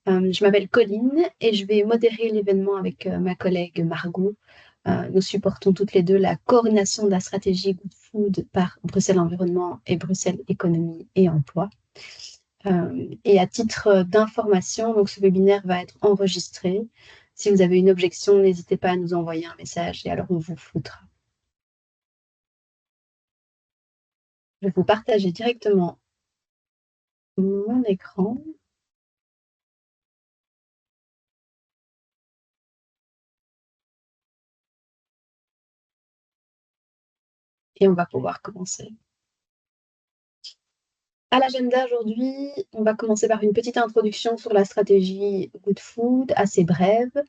Je m'appelle Colline et je vais modérer l'événement avec ma collègue Margot. Nous supportons toutes les deux la coordination de la stratégie Good Food par Bruxelles Environnement et Bruxelles Économie et Emploi. Et à titre d'information, donc ce webinaire va être enregistré. Si vous avez une objection, n'hésitez pas à nous envoyer un message et alors on vous floutera. Je vais vous partager directement mon écran. Et on va pouvoir commencer. À l'agenda aujourd'hui, on va commencer par une petite introduction sur la stratégie Good Food, assez brève.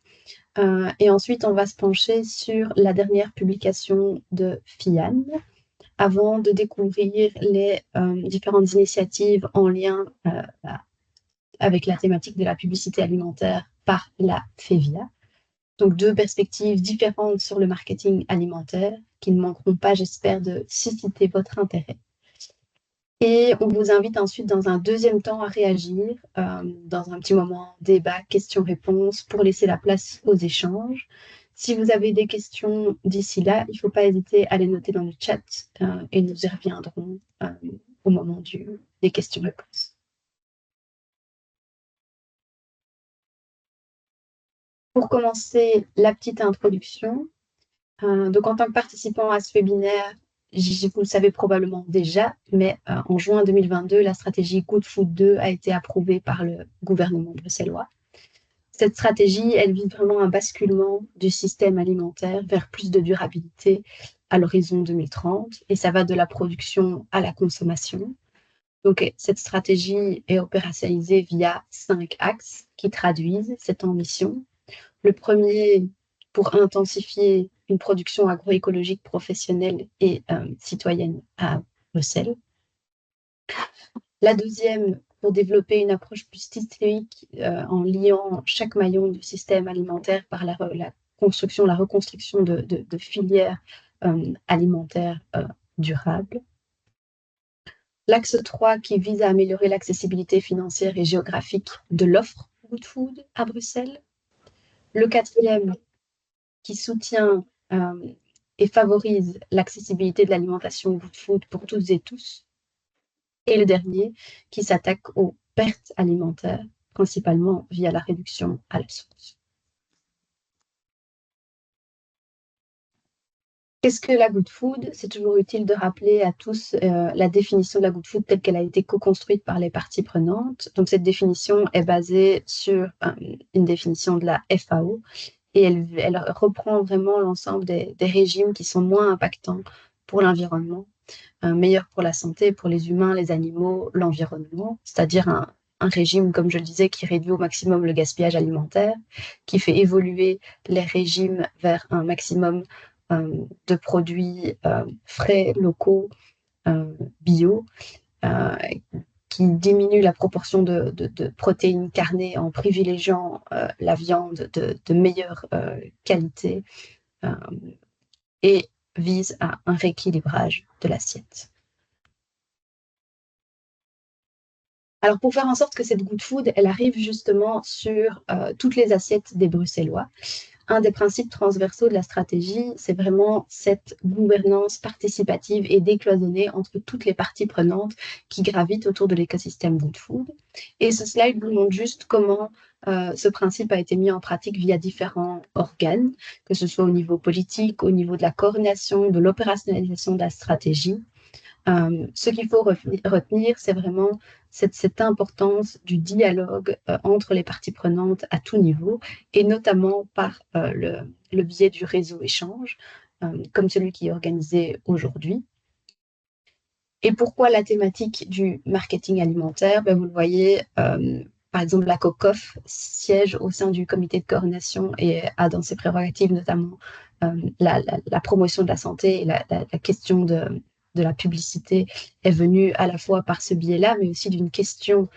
Et ensuite, on va se pencher sur la dernière publication de FIAN, avant de découvrir les différentes initiatives en lien avec la thématique de la publicité alimentaire par la FEVIA. Donc, deux perspectives différentes sur le marketing alimentaire qui ne manqueront pas, j'espère, de susciter votre intérêt. Et on vous invite ensuite dans un deuxième temps à réagir, dans un petit moment débat, questions-réponses, pour laisser la place aux échanges. Si vous avez des questions d'ici là, il ne faut pas hésiter à les noter dans le chat et nous y reviendrons au moment des questions-réponses. Pour commencer, la petite introduction. Donc, en tant que participant à ce webinaire, vous le savez probablement déjà, mais en juin 2022, la stratégie Good Food 2 a été approuvée par le gouvernement bruxellois. Cette stratégie, elle vise vraiment un basculement du système alimentaire vers plus de durabilité à l'horizon 2030, et ça va de la production à la consommation. Donc, cette stratégie est opérationnalisée via 5 axes qui traduisent cette ambition. Le premier, pour intensifier une production agroécologique professionnelle et citoyenne à Bruxelles. La deuxième, pour développer une approche plus systémique en liant chaque maillon du système alimentaire par la reconstruction de filières alimentaires durables. L'axe 3 qui vise à améliorer l'accessibilité financière et géographique de l'offre Good Food à Bruxelles. Le quatrième qui soutient et favorise l'accessibilité de l'alimentation Good Food pour toutes et tous. Et le dernier qui s'attaque aux pertes alimentaires, principalement via la réduction à la source. Qu'est-ce que la Good Food? C'est toujours utile de rappeler à tous la définition de la Good Food telle qu'elle a été co-construite par les parties prenantes. Donc cette définition est basée sur une définition de la FAO et elle reprend vraiment l'ensemble des régimes qui sont moins impactants pour l'environnement, meilleurs pour la santé, pour les humains, les animaux, l'environnement, c'est-à-dire un régime, comme je le disais, qui réduit au maximum le gaspillage alimentaire, qui fait évoluer les régimes vers un maximum de produits frais, locaux, bio, qui diminue la proportion de protéines carnées en privilégiant la viande de meilleure qualité et vise à un rééquilibrage de l'assiette. Alors, pour faire en sorte que cette Good Food, elle arrive justement sur toutes les assiettes des Bruxellois, un des principes transversaux de la stratégie, c'est vraiment cette gouvernance participative et décloisonnée entre toutes les parties prenantes qui gravitent autour de l'écosystème Good Food. Et ce slide vous montre juste comment ce principe a été mis en pratique via différents organes, que ce soit au niveau politique, au niveau de la coordination, de l'opérationnalisation de la stratégie. Ce qu'il faut retenir, c'est vraiment cette importance du dialogue entre les parties prenantes à tout niveau, et notamment par le biais du réseau échange, comme celui qui est organisé aujourd'hui. Et pourquoi la thématique du marketing alimentaire? Vous le voyez, par exemple, la COCOF siège au sein du comité de coordination et a dans ses prérogatives notamment la promotion de la santé et la question de la publicité est venue à la fois par ce biais-là, mais aussi d'une question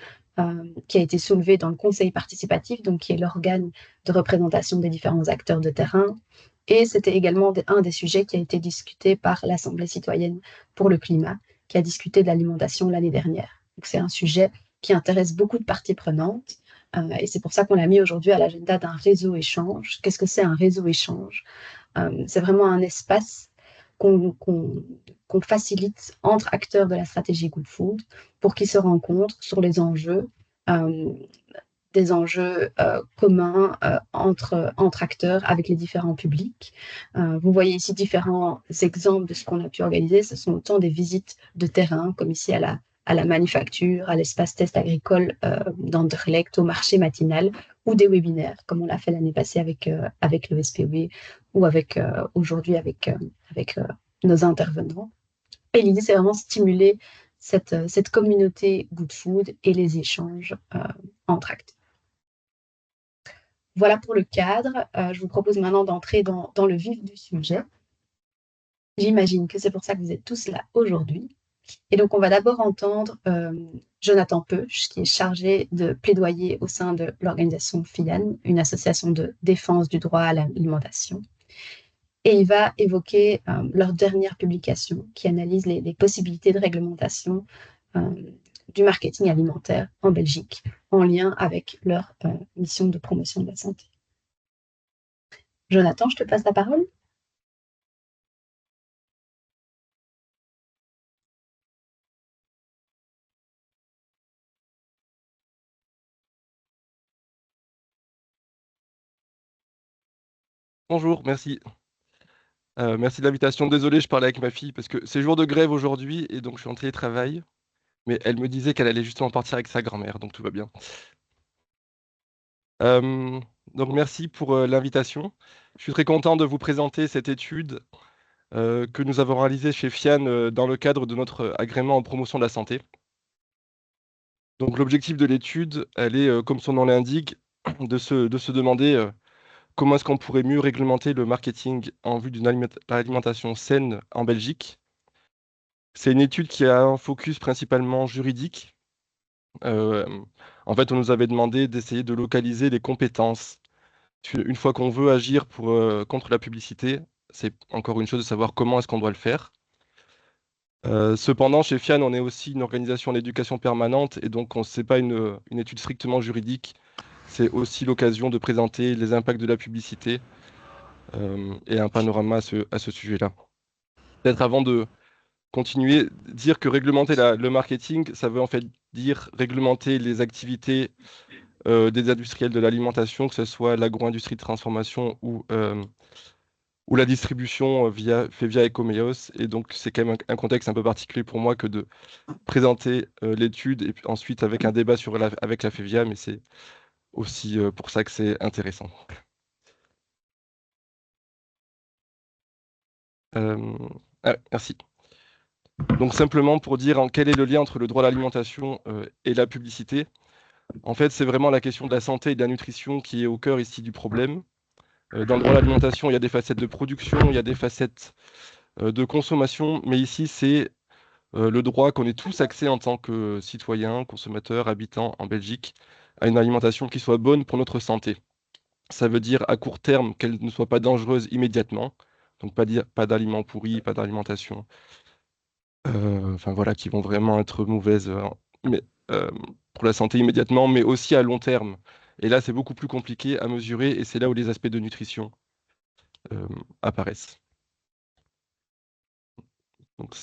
qui a été soulevée dans le conseil participatif, donc qui est l'organe de représentation des différents acteurs de terrain. Et c'était également un des sujets qui a été discuté par l'Assemblée citoyenne pour le climat, qui a discuté de l'alimentation l'année dernière. Donc c'est un sujet qui intéresse beaucoup de parties prenantes. Et c'est pour ça qu'on l'a mis aujourd'hui à l'agenda d'un réseau échange. Qu'est-ce que c'est un réseau échange? C'est vraiment un espace qu'on facilite entre acteurs de la stratégie Good Food pour qu'ils se rencontrent sur les enjeux, euh, des enjeux communs entre acteurs avec les différents publics. Vous voyez ici différents exemples de ce qu'on a pu organiser. Ce sont autant des visites de terrain, comme ici à la manufacture, à l'espace test agricole d'Anderlecht, au marché matinal, ou des webinaires, comme on l'a fait l'année passée avec le SPW ou aujourd'hui avec nos intervenants. Et l'idée, c'est vraiment stimuler cette communauté Good Food et les échanges entre acteurs. Voilà pour le cadre. Je vous propose maintenant d'entrer dans le vif du sujet. J'imagine que c'est pour ça que vous êtes tous là aujourd'hui. Et donc, on va d'abord entendre Jonathan Peuch, qui est chargé de plaidoyer au sein de l'organisation FIAN, une association de défense du droit à l'alimentation. Et il va évoquer leur dernière publication qui analyse les possibilités de réglementation du marketing alimentaire en Belgique en lien avec leur mission de promotion de la santé. Jonathan, je te passe la parole. Bonjour, merci. Merci de l'invitation. Désolé, je parlais avec ma fille parce que c'est jour de grève aujourd'hui et donc je suis en télétravail. Mais elle me disait qu'elle allait justement partir avec sa grand-mère, donc tout va bien. Euh, donc merci pour l'invitation. Je suis très content de vous présenter cette étude que nous avons réalisée chez FIAN dans le cadre de notre agrément en promotion de la santé. Donc l'objectif de l'étude, elle est, comme son nom l'indique, de se demander comment est-ce qu'on pourrait mieux réglementer le marketing en vue d'une alimentation saine en Belgique. C'est une étude qui a un focus principalement juridique. Euh, En fait, on nous avait demandé d'essayer de localiser les compétences. Une fois qu'on veut agir contre la publicité, c'est encore une chose de savoir comment est-ce qu'on doit le faire. Cependant, chez FIAN, on est aussi une organisation d'éducation permanente et donc ce n'est pas une étude strictement juridique. C'est aussi l'occasion de présenter les impacts de la publicité et un panorama à ce sujet-là. Peut-être avant de continuer, dire que réglementer le marketing, ça veut en fait dire réglementer les activités des industriels de l'alimentation, que ce soit l'agro-industrie de transformation ou la distribution fait via Ecomeos. Et donc, c'est quand même un contexte un peu particulier pour moi que de présenter l'étude et puis ensuite avec un débat avec la FEVIA, mais c'est aussi pour ça que c'est intéressant. Euh, Merci. Donc, simplement pour dire quel est le lien entre le droit à l'alimentation et la publicité. En fait, c'est vraiment la question de la santé et de la nutrition qui est au cœur ici du problème. Dans le droit à l'alimentation, il y a des facettes de production, il y a des facettes de consommation, mais ici, c'est le droit qu'on ait tous accès en tant que citoyens, consommateurs, habitants en Belgique, à une alimentation qui soit bonne pour notre santé. Ça veut dire à court terme qu'elle ne soit pas dangereuse immédiatement, donc pas d'aliments pourris, pas d'alimentation, enfin voilà, qui vont vraiment être mauvaises mais, euh, pour la santé immédiatement, mais aussi à long terme. Et là, c'est beaucoup plus compliqué à mesurer et c'est là où les aspects de nutrition euh, apparaissent. Donc,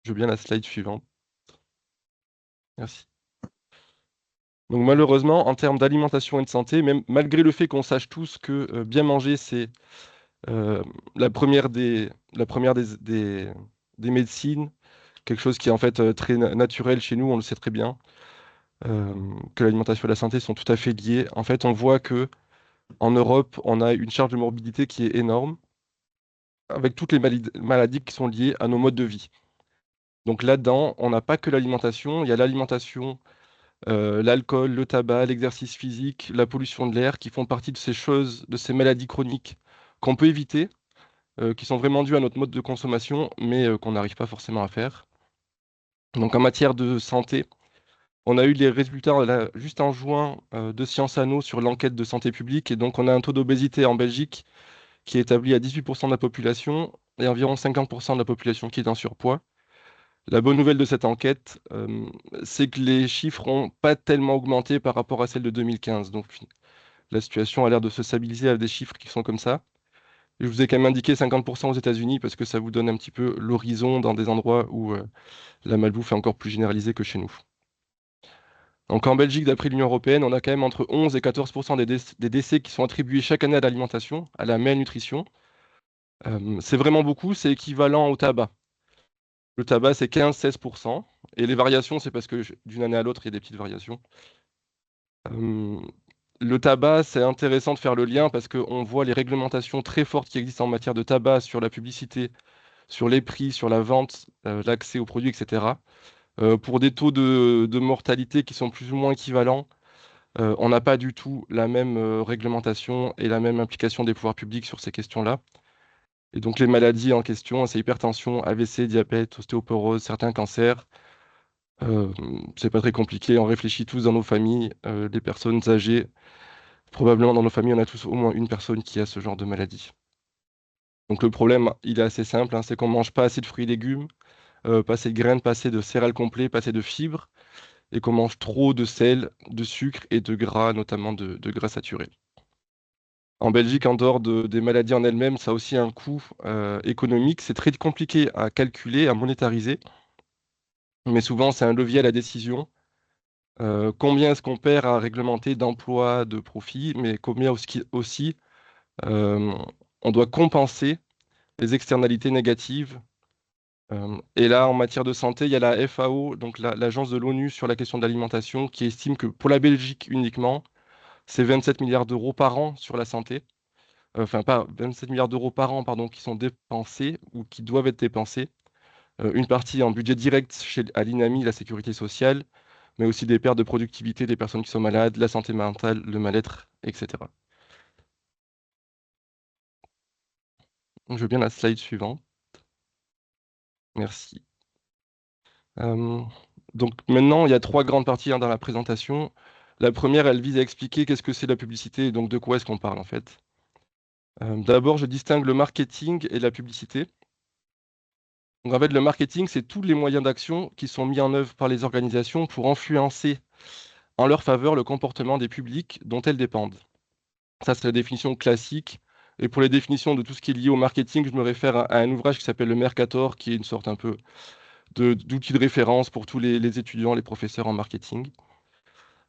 je veux bien la slide suivante. Merci. Donc malheureusement, en termes d'alimentation et de santé, même malgré le fait qu'on sache tous que bien manger, c'est euh, la première des médecines, quelque chose qui est en fait très naturel chez nous, on le sait très bien, euh, que l'alimentation et la santé sont tout à fait liées. En fait, on voit que en Europe, on a une charge de morbidité qui est énorme, avec toutes les maladies qui sont liées à nos modes de vie. Donc là-dedans, on n'a pas que l'alimentation, il y a l'alimentation, l'alcool, le tabac, l'exercice physique, la pollution de l'air, qui font partie de ces choses, de ces maladies chroniques qu'on peut éviter, qui sont vraiment dues à notre mode de consommation, mais qu'on n'arrive pas forcément à faire. Donc en matière de santé, on a eu les résultats là, juste en juin de Sciences Anno sur l'enquête de santé publique, et donc on a un taux d'obésité en Belgique qui est établi à 18% de la population et environ 50% de la population qui est en surpoids. La bonne nouvelle de cette enquête, c'est que les chiffres n'ont pas tellement augmenté par rapport à celle de 2015. Donc la situation a l'air de se stabiliser avec des chiffres qui sont comme ça. Et je vous ai quand même indiqué 50% aux États-Unis parce que ça vous donne un petit peu l'horizon dans des endroits où la malbouffe est encore plus généralisée que chez nous. Donc en Belgique, d'après l'Union européenne, on a quand même entre 11 et 14% des décès qui sont attribués chaque année à l'alimentation, à la malnutrition. C'est vraiment beaucoup, c'est équivalent au tabac. Le tabac, c'est 15-16%. Et les variations, c'est parce que d'une année à l'autre, il y a des petites variations. Euh, le tabac, c'est intéressant de faire le lien parce qu'on voit les réglementations très fortes qui existent en matière de tabac sur la publicité, sur les prix, sur la vente, l'accès aux produits, etc. Pour des taux de mortalité qui sont plus ou moins équivalents, on n'a pas du tout la même réglementation et la même implication des pouvoirs publics sur ces questions-là. Et donc les maladies en question, c'est hypertension, AVC, diabète, ostéoporose, certains cancers. Euh, c'est pas très compliqué, on réfléchit tous dans nos familles, les personnes âgées. Probablement dans nos familles, on a tous au moins une personne qui a ce genre de maladie. Donc le problème, il est assez simple, hein, c'est qu'on mange pas assez de fruits et légumes, pas assez de graines, pas assez de céréales complets, pas assez de fibres, et qu'on mange trop de sel, de sucre et de gras, notamment de gras saturés. En Belgique, en dehors des maladies en elles-mêmes, ça a aussi un coût économique. C'est très compliqué à calculer, à monétariser, mais souvent c'est un levier à la décision. Combien est-ce qu'on perd à réglementer d'emplois, de profits, mais combien aussi euh, on doit compenser les externalités négatives. Et là, en matière de santé, il y a la FAO, donc l'agence de l'ONU sur la question de l'alimentation, qui estime que pour la Belgique uniquement, c'est 27 milliards d'euros par an sur la santé. Enfin, pas 27 milliards d'euros par an, pardon, qui sont dépensés ou qui doivent être dépensés. Une partie en budget direct à l'INAMI, la sécurité sociale, mais aussi des pertes de productivité des personnes qui sont malades, la santé mentale, le mal-être, etc. Je veux bien la slide suivante. Merci. Euh, donc maintenant, il y a trois grandes parties hein, dans la présentation. La première, elle vise à expliquer qu'est-ce que c'est la publicité et donc de quoi est-ce qu'on parle en fait. D'abord, je distingue le marketing et la publicité. Donc en fait, le marketing, c'est tous les moyens d'action qui sont mis en œuvre par les organisations pour influencer en leur faveur le comportement des publics dont elles dépendent. Ça, c'est la définition classique. Et pour les définitions de tout ce qui est lié au marketing, je me réfère à un ouvrage qui s'appelle le Mercator, qui est une sorte un peu d'outil de référence pour tous les étudiants, les professeurs en marketing.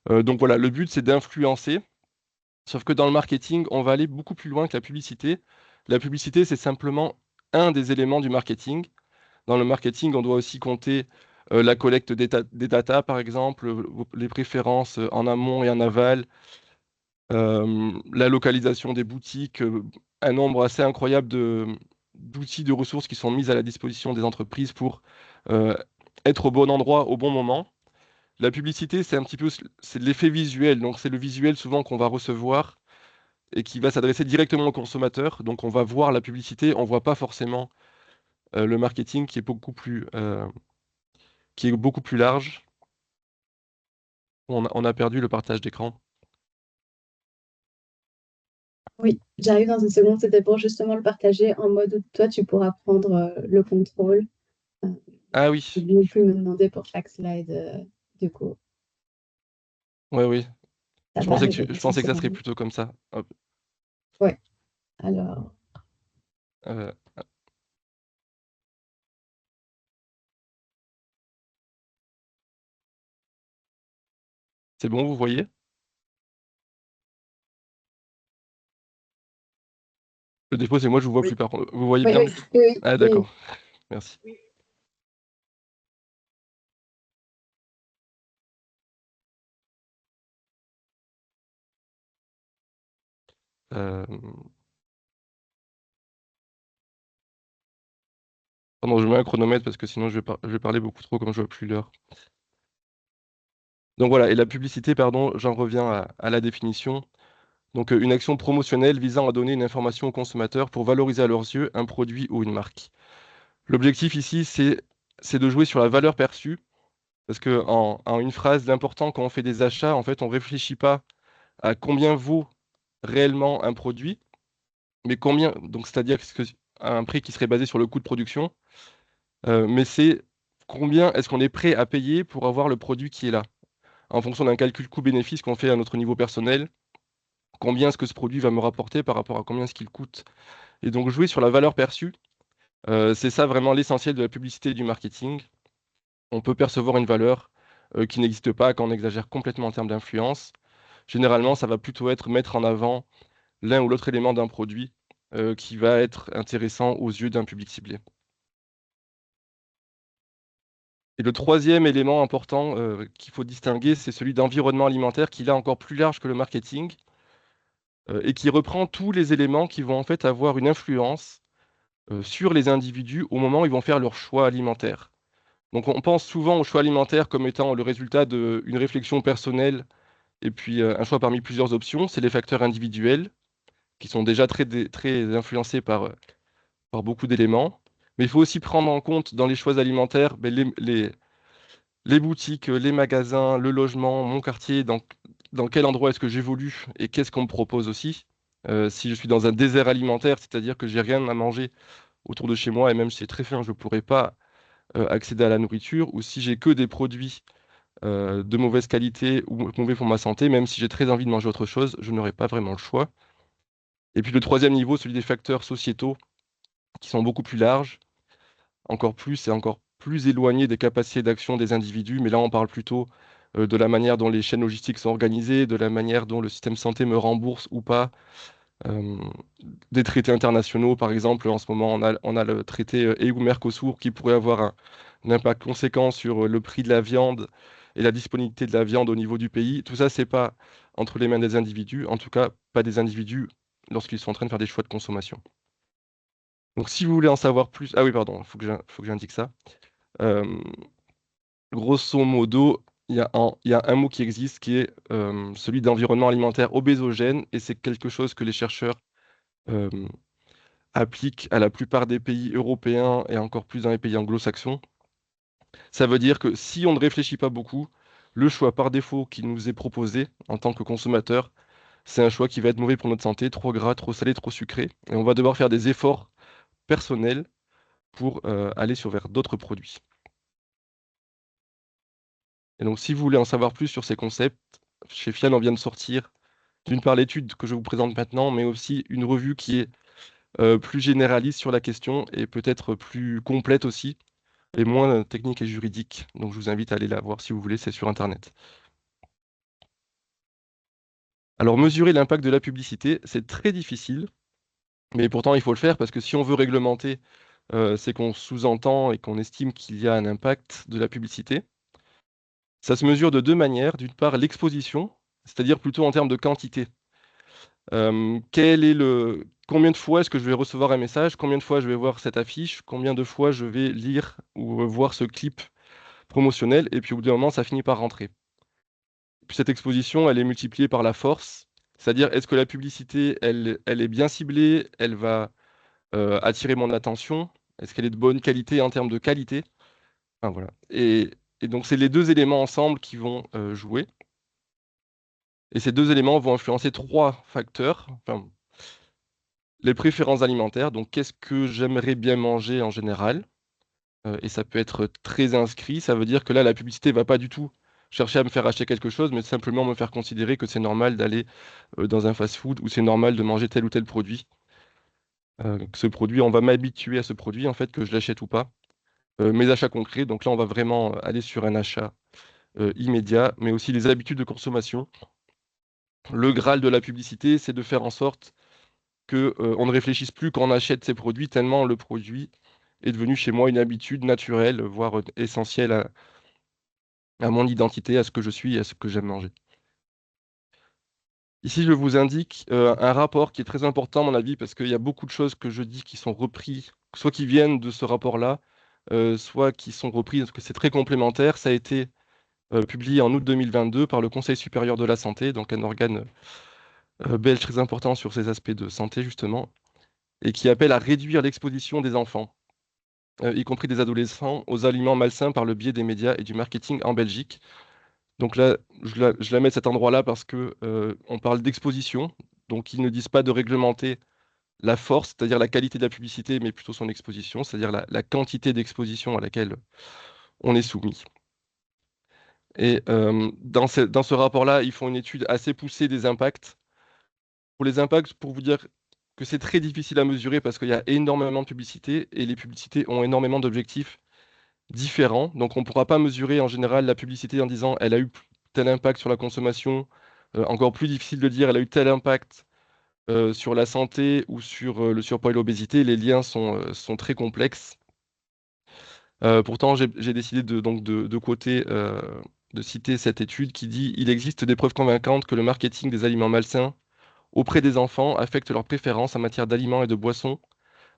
Donc voilà, le but, c'est d'influencer. Sauf que dans le marketing, on va aller beaucoup plus loin que la publicité. La publicité, c'est simplement un des éléments du marketing. Dans le marketing, on doit aussi compter la collecte des data, par exemple, les préférences en amont et en aval, la localisation des boutiques, un nombre assez incroyable d'outils, de ressources qui sont mises à la disposition des entreprises pour euh, être au bon endroit au bon moment. La publicité, c'est un petit peu c'est de l'effet visuel. Donc, c'est le visuel souvent qu'on va recevoir et qui va s'adresser directement au consommateur. Donc, on va voir la publicité, on ne voit pas forcément le marketing qui est beaucoup plus large. On a perdu le partage d'écran. Oui, j'arrive dans une seconde. C'était pour justement le partager en mode où toi, tu pourras prendre le contrôle. Euh, Ah oui, et ne plus me demander pour chaque slide, du coup. ouais, oui. Ça va arriver Je dans une pensais que ça serait seconde. plutôt comme ça. Hop. Ouais, alors, Euh, c'est bon, vous voyez? Le défaut, c'est moi, je vous vois oui, plus par contre. Vous voyez oui, bien? oui, oui, Ah oui. d'accord, merci. Euh, Pardon, je mets un chronomètre parce que sinon je vais parler beaucoup trop comme je vois plus l'heure. Donc voilà, et la publicité, pardon, j'en reviens à la définition. Donc une action promotionnelle visant à donner une information aux consommateurs pour valoriser à leurs yeux un produit ou une marque. L'objectif ici, c'est de jouer sur la valeur perçue, parce que en une phrase, l'important quand on fait des achats, en fait, on réfléchit pas à combien vaut réellement un produit, mais c'est-à-dire à un prix qui serait basé sur le coût de production, mais c'est combien est-ce qu'on est prêt à payer pour avoir le produit qui est là? En fonction d'un calcul coût-bénéfice qu'on fait à notre niveau personnel, combien est-ce que ce produit va me rapporter par rapport à combien est-ce qu'il coûte? Et donc jouer sur la valeur perçue, c'est ça vraiment l'essentiel de la publicité et du marketing. On peut percevoir une valeur qui n'existe pas quand on exagère complètement en termes d'influence. Généralement, ça va plutôt être mettre en avant l'un ou l'autre élément d'un produit qui va être intéressant aux yeux d'un public ciblé. Et le troisième élément important qu'il faut distinguer, c'est celui d'environnement alimentaire, qui est là encore plus large que le marketing et qui reprend tous les éléments qui vont en fait avoir une influence sur les individus au moment où ils vont faire leur choix alimentaire. Donc on pense souvent au choix alimentaire comme étant le résultat d'une réflexion personnelle et puis un choix parmi plusieurs options. C'est les facteurs individuels qui sont déjà très influencés par beaucoup d'éléments. Mais il faut aussi prendre en compte dans les choix alimentaires ben, les boutiques, les magasins, le logement, mon quartier, dans quel endroit est-ce que j'évolue et qu'est-ce qu'on me propose aussi. Si je suis dans un désert alimentaire, c'est-à-dire que j'ai rien à manger autour de chez moi et même si c'est très faim, je ne pourrais pas accéder à la nourriture, ou si j'ai que des produits de mauvaise qualité ou mauvais pour ma santé, même si j'ai très envie de manger autre chose, je n'aurai pas vraiment le choix. Et puis le troisième niveau, celui des facteurs sociétaux, qui sont beaucoup plus larges, encore plus et encore plus éloignés des capacités d'action des individus, mais là on parle plutôt de la manière dont les chaînes logistiques sont organisées, de la manière dont le système santé me rembourse ou pas, euh, des traités internationaux, par exemple, en ce moment on a le traité EU-Mercosur qui pourrait avoir un impact conséquent sur le prix de la viande et la disponibilité de la viande au niveau du pays. Tout ça, c'est pas entre les mains des individus, en tout cas pas des individus lorsqu'ils sont en train de faire des choix de consommation. Donc si vous voulez en savoir plus, ah oui, pardon, faut que j'indique ça. Euh, Grosso modo, il y a un mot qui existe qui est celui d'environnement alimentaire obésogène, et c'est quelque chose que les chercheurs euh, appliquent à la plupart des pays européens et encore plus dans les pays anglo-saxons. Ça veut dire que si on ne réfléchit pas beaucoup, le choix par défaut qui nous est proposé en tant que consommateur, c'est un choix qui va être mauvais pour notre santé, trop gras, trop salé, trop sucré, et on va devoir faire des efforts personnels pour aller vers d'autres produits. Et donc, si vous voulez en savoir plus sur ces concepts, chez Fial, on vient de sortir d'une part l'étude que je vous présente maintenant, mais aussi une revue qui est plus généraliste sur la question et peut-être plus complète aussi, et moins technique et juridique. Donc, je vous invite à aller la voir si vous voulez, c'est sur Internet. Alors, mesurer l'impact de la publicité, c'est très difficile, mais pourtant, il faut le faire parce que si on veut réglementer, c'est qu'on sous-entend et qu'on estime qu'il y a un impact de la publicité. Ça se mesure de deux manières. D'une part, l'exposition, c'est-à-dire plutôt en termes de quantité. Combien de fois est-ce que je vais recevoir un message? Combien de fois je vais voir cette affiche? Combien de fois je vais lire ou voir ce clip promotionnel? Et puis au bout d'un moment, ça finit par rentrer. Puis cette exposition, elle est multipliée par la force. C'est-à-dire, est-ce que la publicité, elle est bien ciblée? Elle va attirer mon attention? Est-ce qu'elle est de bonne qualité en termes de qualité? Enfin, voilà. Et donc, c'est les deux éléments ensemble qui vont jouer. Et ces deux éléments vont influencer trois facteurs. Enfin, les préférences alimentaires, donc qu'est-ce que j'aimerais bien manger en général? Et ça peut être très inscrit. Ça veut dire que là, la publicité va pas du tout chercher à me faire acheter quelque chose, mais simplement me faire considérer que c'est normal d'aller dans un fast-food ou c'est normal de manger tel ou tel produit. Que ce produit, on va m'habituer à ce produit, en fait, que je l'achète ou pas. Mes achats concrets, donc là, on va vraiment aller sur un achat immédiat, mais aussi les habitudes de consommation. Le Graal de la publicité, c'est de faire en sorte que, on ne réfléchisse plus quand on achète ces produits, tellement le produit est devenu chez moi une habitude naturelle, voire essentielle à mon identité, à ce que je suis et à ce que j'aime manger. Ici, je vous indique un rapport qui est très important à mon avis, parce qu'il y a beaucoup de choses que je dis qui sont repris, soit qui viennent de ce rapport-là, soit qui sont repris, parce que c'est très complémentaire. Ça a été publié en août 2022 par le Conseil supérieur de la santé, donc un organe belge très important sur ces aspects de santé, justement, et qui appelle à réduire l'exposition des enfants, y compris des adolescents, aux aliments malsains par le biais des médias et du marketing en Belgique. Donc là, je la mets à cet endroit-là parce que on parle d'exposition, donc ils ne disent pas de réglementer la force, c'est-à-dire la qualité de la publicité, mais plutôt son exposition, c'est-à-dire la quantité d'exposition à laquelle on est soumis. Et dans ce rapport-là, ils font une étude assez poussée des impacts. Pour les impacts, pour vous dire que c'est très difficile à mesurer parce qu'il y a énormément de publicités et les publicités ont énormément d'objectifs différents. Donc on ne pourra pas mesurer en général la publicité en disant elle a eu tel impact sur la consommation. Encore plus difficile de dire elle a eu tel impact sur la santé ou sur le surpoids et l'obésité. Les liens sont très complexes. Pourtant, j'ai décidé de quoter, de citer cette étude qui dit il existe des preuves convaincantes que le marketing des aliments malsains auprès des enfants affecte leurs préférences en matière d'aliments et de boissons,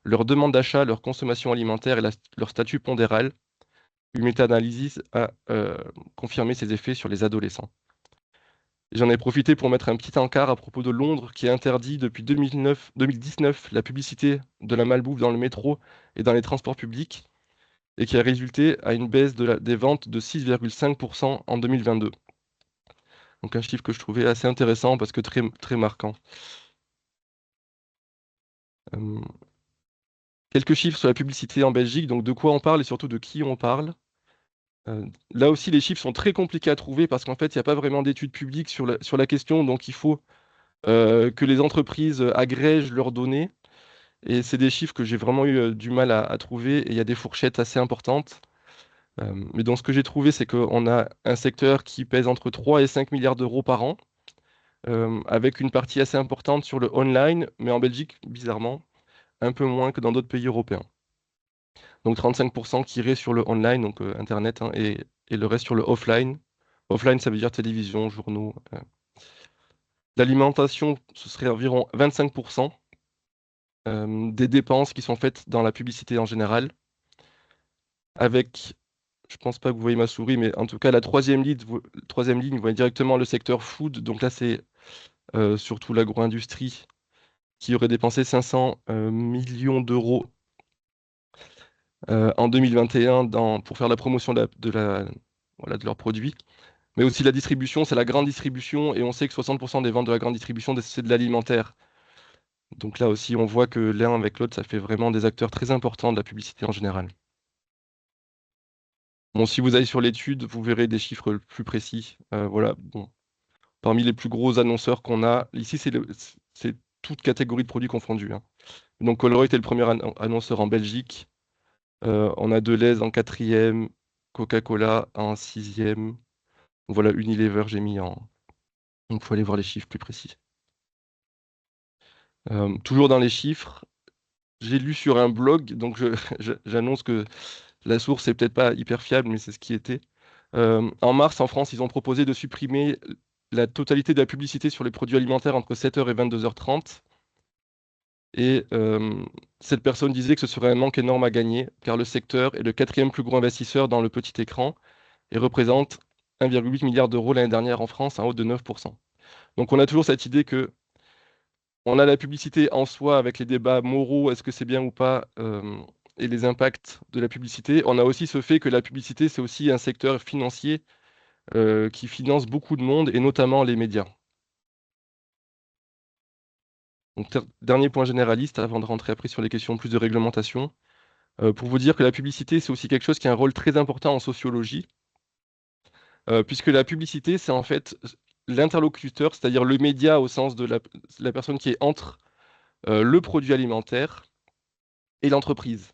leur demande d'achat, leur consommation alimentaire et leur statut pondéral. Une méta-analyse a confirmé ces effets sur les adolescents. J'en ai profité pour mettre un petit encart à propos de Londres qui interdit depuis 2019 la publicité de la malbouffe dans le métro et dans les transports publics et qui a résulté à une baisse des ventes de 6,5% en 2022. Donc un chiffre que je trouvais assez intéressant parce que très, très marquant. Euh, Quelques chiffres sur la publicité en Belgique, donc de quoi on parle et surtout de qui on parle. Là aussi, les chiffres sont très compliqués à trouver parce qu'en fait, il n'y a pas vraiment d'études publiques sur la question, donc il faut que les entreprises agrègent leurs données. Et c'est des chiffres que j'ai vraiment eu du mal à trouver et il y a des fourchettes assez importantes. Mais donc ce que j'ai trouvé, c'est qu'on a un secteur qui pèse entre 3 et 5 milliards d'euros par an, avec une partie assez importante sur le online, mais en Belgique, bizarrement, un peu moins que dans d'autres pays européens. Donc 35% qui irait sur le online, donc Internet, hein, et le reste sur le offline. Offline, ça veut dire télévision, journaux. L'alimentation, ce serait environ 25% des dépenses qui sont faites dans la publicité en général, avec, je pense pas que vous voyez ma souris, mais en tout cas, la troisième ligne, vous voyez directement le secteur food. Donc là, c'est surtout l'agro-industrie qui aurait dépensé 500 millions d'euros en 2021 pour faire la promotion voilà, de leurs produits. Mais aussi la distribution, c'est la grande distribution, et on sait que 60% des ventes de la grande distribution, c'est de l'alimentaire. Donc là aussi, on voit que l'un avec l'autre, ça fait vraiment des acteurs très importants de la publicité en général. Bon, si vous allez sur l'étude, vous verrez des chiffres plus précis. Voilà, bon. Parmi les plus gros annonceurs qu'on a, ici, c'est toute catégorie de produits confondus, hein. Donc Colruyt est le premier annonceur en Belgique. On a Deleuze en quatrième, Coca-Cola en sixième. Voilà, Unilever, j'ai mis en. Donc, il faut aller voir les chiffres plus précis. Toujours dans les chiffres, j'ai lu sur un blog, donc j'annonce que la source est peut-être pas hyper fiable, mais c'est ce qui était. En mars, en France, ils ont proposé de supprimer la totalité de la publicité sur les produits alimentaires entre 7h et 22h30. Et cette personne disait que ce serait un manque énorme à gagner, car le secteur est le quatrième plus gros investisseur dans le petit écran et représente 1,8 milliard d'euros l'année dernière en France, en hausse de 9%. Donc on a toujours cette idée que on a la publicité en soi avec les débats moraux, est-ce que c'est bien ou pas, et les impacts de la publicité. On a aussi ce fait que la publicité, c'est aussi un secteur financier qui finance beaucoup de monde, et notamment les médias. Donc, dernier point généraliste, avant de rentrer après sur les questions plus de réglementation, pour vous dire que la publicité, c'est aussi quelque chose qui a un rôle très important en sociologie, puisque la publicité, c'est en fait l'interlocuteur, c'est-à-dire le média au sens de la personne qui est entre le produit alimentaire et l'entreprise.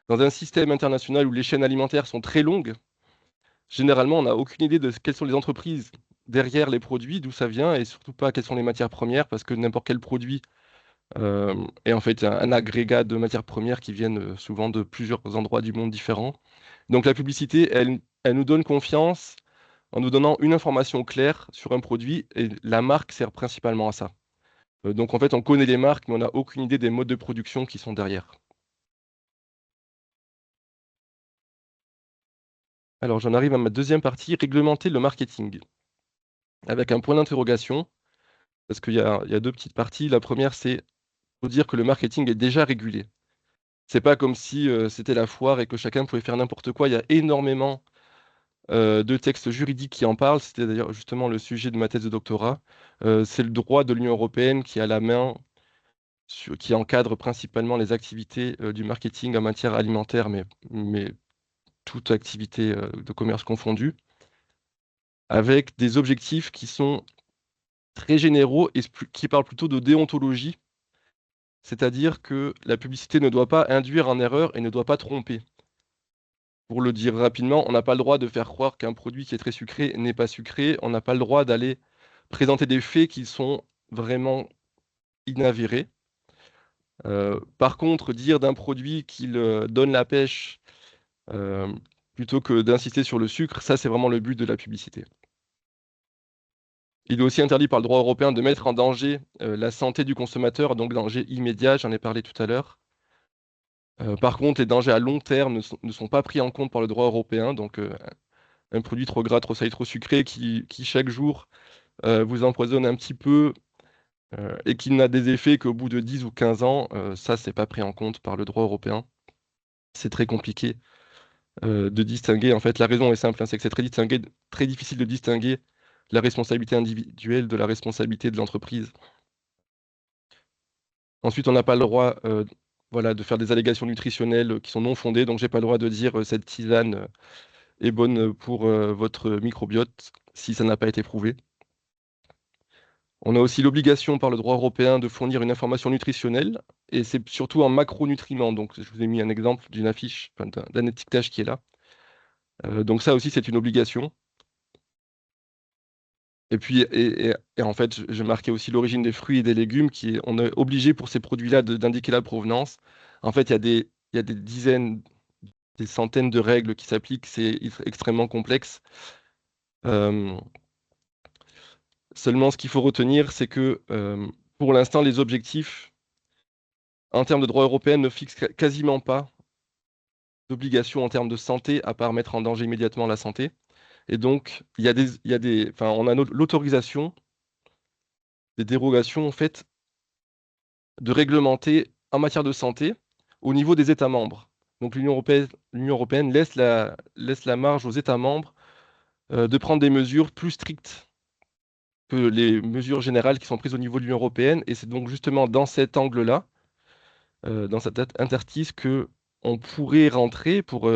Dans un système international où les chaînes alimentaires sont très longues, généralement, on n'a aucune idée de quelles sont les entreprises derrière les produits, d'où ça vient, et surtout pas quelles sont les matières premières, parce que n'importe quel produit est en fait un agrégat de matières premières qui viennent souvent de plusieurs endroits du monde différents. Donc la publicité, elle nous donne confiance en nous donnant une information claire sur un produit, et la marque sert principalement à ça. Donc en fait, on connaît les marques, mais on n'a aucune idée des modes de production qui sont derrière. Alors j'en arrive à ma deuxième partie, réglementer le marketing, avec un point d'interrogation, parce qu'il y a deux petites parties. La première, c'est faut dire que le marketing est déjà régulé. C'est pas comme si c'était la foire et que chacun pouvait faire n'importe quoi. Il y a énormément de textes juridiques qui en parlent. C'était d'ailleurs justement le sujet de ma thèse de doctorat. C'est le droit de l'Union européenne qui a la main, qui encadre principalement les activités du marketing en matière alimentaire, mais toute activité de commerce confondue, avec des objectifs qui sont très généraux et qui parlent plutôt de déontologie, c'est-à-dire que la publicité ne doit pas induire en erreur et ne doit pas tromper. Pour le dire rapidement, on n'a pas le droit de faire croire qu'un produit qui est très sucré n'est pas sucré, on n'a pas le droit d'aller présenter des faits qui sont vraiment inavérés. Par contre, dire d'un produit qu'il donne la pêche euh, plutôt que d'insister sur le sucre, ça c'est vraiment le but de la publicité. Il est aussi interdit par le droit européen de mettre en danger la santé du consommateur, donc danger immédiat, j'en ai parlé tout à l'heure. Par contre, les dangers à long terme ne sont pas pris en compte par le droit européen, donc un produit trop gras, trop salé, trop sucré qui chaque jour vous empoisonne un petit peu et qui n'a des effets qu'au bout de 10 ou 15 ans, ça, c'est pas pris en compte par le droit européen. C'est très compliqué de distinguer. En fait, la raison est simple, hein, c'est que c'est très difficile de distinguer la responsabilité individuelle de la responsabilité de l'entreprise. Ensuite, on n'a pas le droit voilà, de faire des allégations nutritionnelles qui sont non fondées, donc j'ai pas le droit de dire cette tisane est bonne pour votre microbiote si ça n'a pas été prouvé. On a aussi l'obligation par le droit européen de fournir une information nutritionnelle, et c'est surtout en macronutriments. Donc, je vous ai mis un exemple d'une affiche, enfin, d'un étiquetage qui est là. Donc ça aussi, c'est une obligation. Et puis, et en fait, je marquais aussi l'origine des fruits et des légumes, on est obligé pour ces produits-là d'indiquer la provenance. En fait, il y a des dizaines, des centaines de règles qui s'appliquent, c'est extrêmement complexe. Euh, Seulement, ce qu'il faut retenir, c'est que pour l'instant, les objectifs en termes de droit européen ne fixent quasiment pas d'obligations en termes de santé, à part mettre en danger immédiatement la santé. Et donc, enfin, on a l'autorisation, des dérogations en fait, de réglementer en matière de santé au niveau des États membres. Donc l'Union européenne laisse la marge aux États membres de prendre des mesures plus strictes que les mesures générales qui sont prises au niveau de l'Union européenne. Et c'est donc justement dans cet angle-là, dans cette interstice, que on pourrait rentrer pour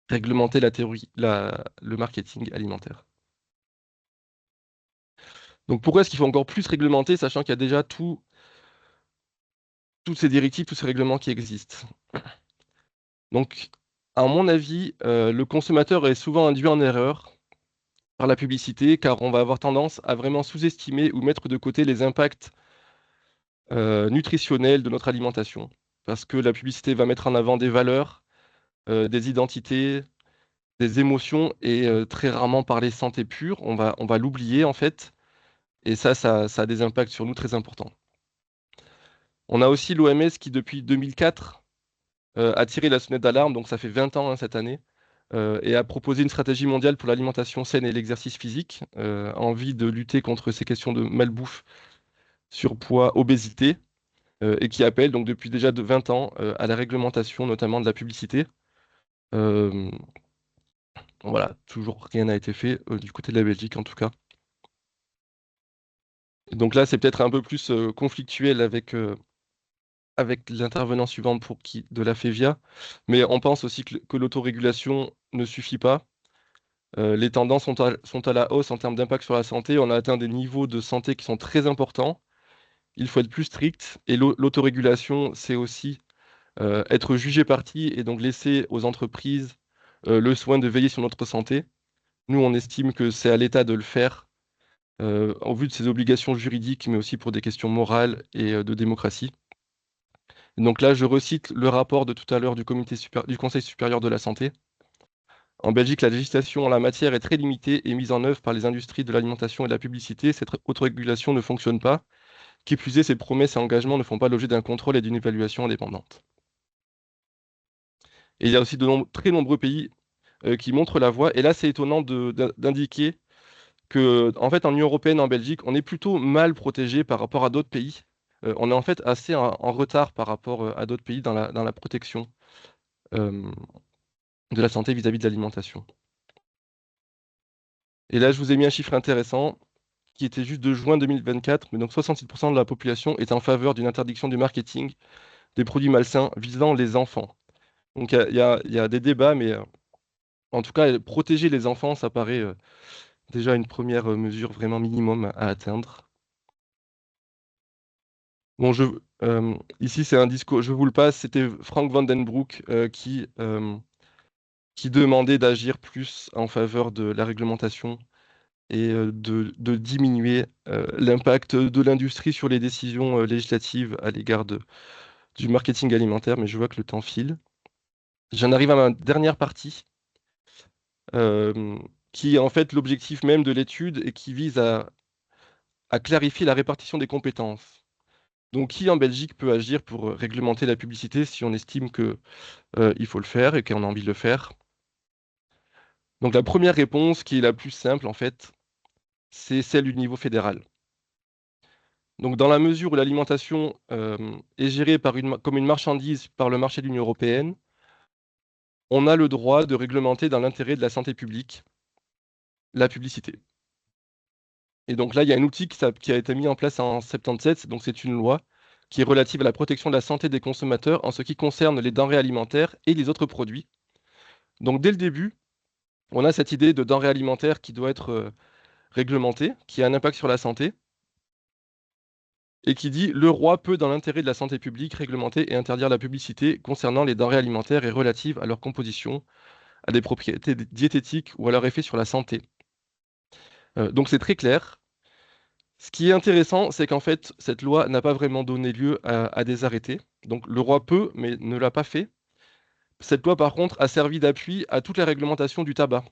réglementer le marketing alimentaire. Donc pourquoi est-ce qu'il faut encore plus réglementer, sachant qu'il y a déjà toutes ces directives, tous ces règlements qui existent? Donc, à mon avis, le consommateur est souvent induit en erreur par la publicité, car on va avoir tendance à vraiment sous-estimer ou mettre de côté les impacts nutritionnels de notre alimentation. Parce que la publicité va mettre en avant des valeurs, des identités, des émotions, et très rarement parler santé pure. On va l'oublier en fait, et ça a des impacts sur nous très importants. On a aussi l'OMS qui, depuis 2004, a tiré la sonnette d'alarme, donc ça fait 20 ans hein, cette année, et a proposé une stratégie mondiale pour l'alimentation saine et l'exercice physique, en vue de lutter contre ces questions de malbouffe, surpoids, obésité, et qui appelle donc depuis déjà de 20 ans à la réglementation notamment de la publicité. Euh, voilà, toujours rien n'a été fait du côté de la Belgique en tout cas. Donc là, c'est peut-être un peu plus conflictuel avec l'intervenant suivant de la FEVIA, mais on pense aussi que l'autorégulation ne suffit pas. Les tendances sont à la hausse en termes d'impact sur la santé. On a atteint des niveaux de santé qui sont très importants. Il faut être plus strict. Et l'autorégulation, c'est aussi être jugé parti et donc laisser aux entreprises le soin de veiller sur notre santé. Nous, on estime que c'est à l'État de le faire en vue de ses obligations juridiques, mais aussi pour des questions morales et de démocratie. Donc là, je recite le rapport de tout à l'heure du Conseil supérieur de la santé. En Belgique, la législation en la matière est très limitée et mise en œuvre par les industries de l'alimentation et de la publicité. Cette autorégulation ne fonctionne pas. Qui plus est, ces promesses et engagements ne font pas l'objet d'un contrôle et d'une évaluation indépendante. Et il y a aussi très nombreux pays qui montrent la voie. Et là, c'est étonnant d'indiquer que, en fait, en Union européenne, en Belgique, on est plutôt mal protégé par rapport à d'autres pays. On est en fait assez en retard par rapport à d'autres pays dans la protection euh, de la santé vis-à-vis de l'alimentation. Et là, je vous ai mis un chiffre intéressant qui était juste de juin 2024, mais donc 66% de la population est en faveur d'une interdiction du marketing des produits malsains visant les enfants. Donc il y a des débats, mais En tout cas, protéger les enfants, ça paraît déjà une première mesure vraiment minimum à atteindre. Bon, ici, c'est un discours, je vous le passe, c'était Frank Vandenbroek qui demandait d'agir plus en faveur de la réglementation et de diminuer l'impact de l'industrie sur les décisions législatives à l'égard du marketing alimentaire, mais je vois que le temps file. J'en arrive à ma dernière partie, euh, qui est en fait l'objectif même de l'étude et qui vise à clarifier la répartition des compétences. Donc, qui en Belgique peut agir pour réglementer la publicité si on estime que il faut le faire et qu'on a envie de le faire? Donc, la première réponse, qui est la plus simple en fait, c'est celle du niveau fédéral. Donc, dans la mesure où l'alimentation est gérée comme une marchandise par le marché de l'Union européenne, on a le droit de réglementer dans l'intérêt de la santé publique la publicité. Et donc là, il y a un outil qui a été mis en place en 77, donc c'est une loi qui est relative à la protection de la santé des consommateurs en ce qui concerne les denrées alimentaires et les autres produits. Donc dès le début, on a cette idée de denrées alimentaires qui doit être réglementée, qui a un impact sur la santé, et qui dit le roi peut, dans l'intérêt de la santé publique, réglementer et interdire la publicité concernant les denrées alimentaires et relatives à leur composition, à des propriétés diététiques ou à leur effet sur la santé. Donc c'est très clair. Ce qui est intéressant, c'est qu'en fait, cette loi n'a pas vraiment donné lieu à des arrêtés. Donc le roi peut, mais ne l'a pas fait. Cette loi, par contre, a servi d'appui à toute la réglementation du tabac,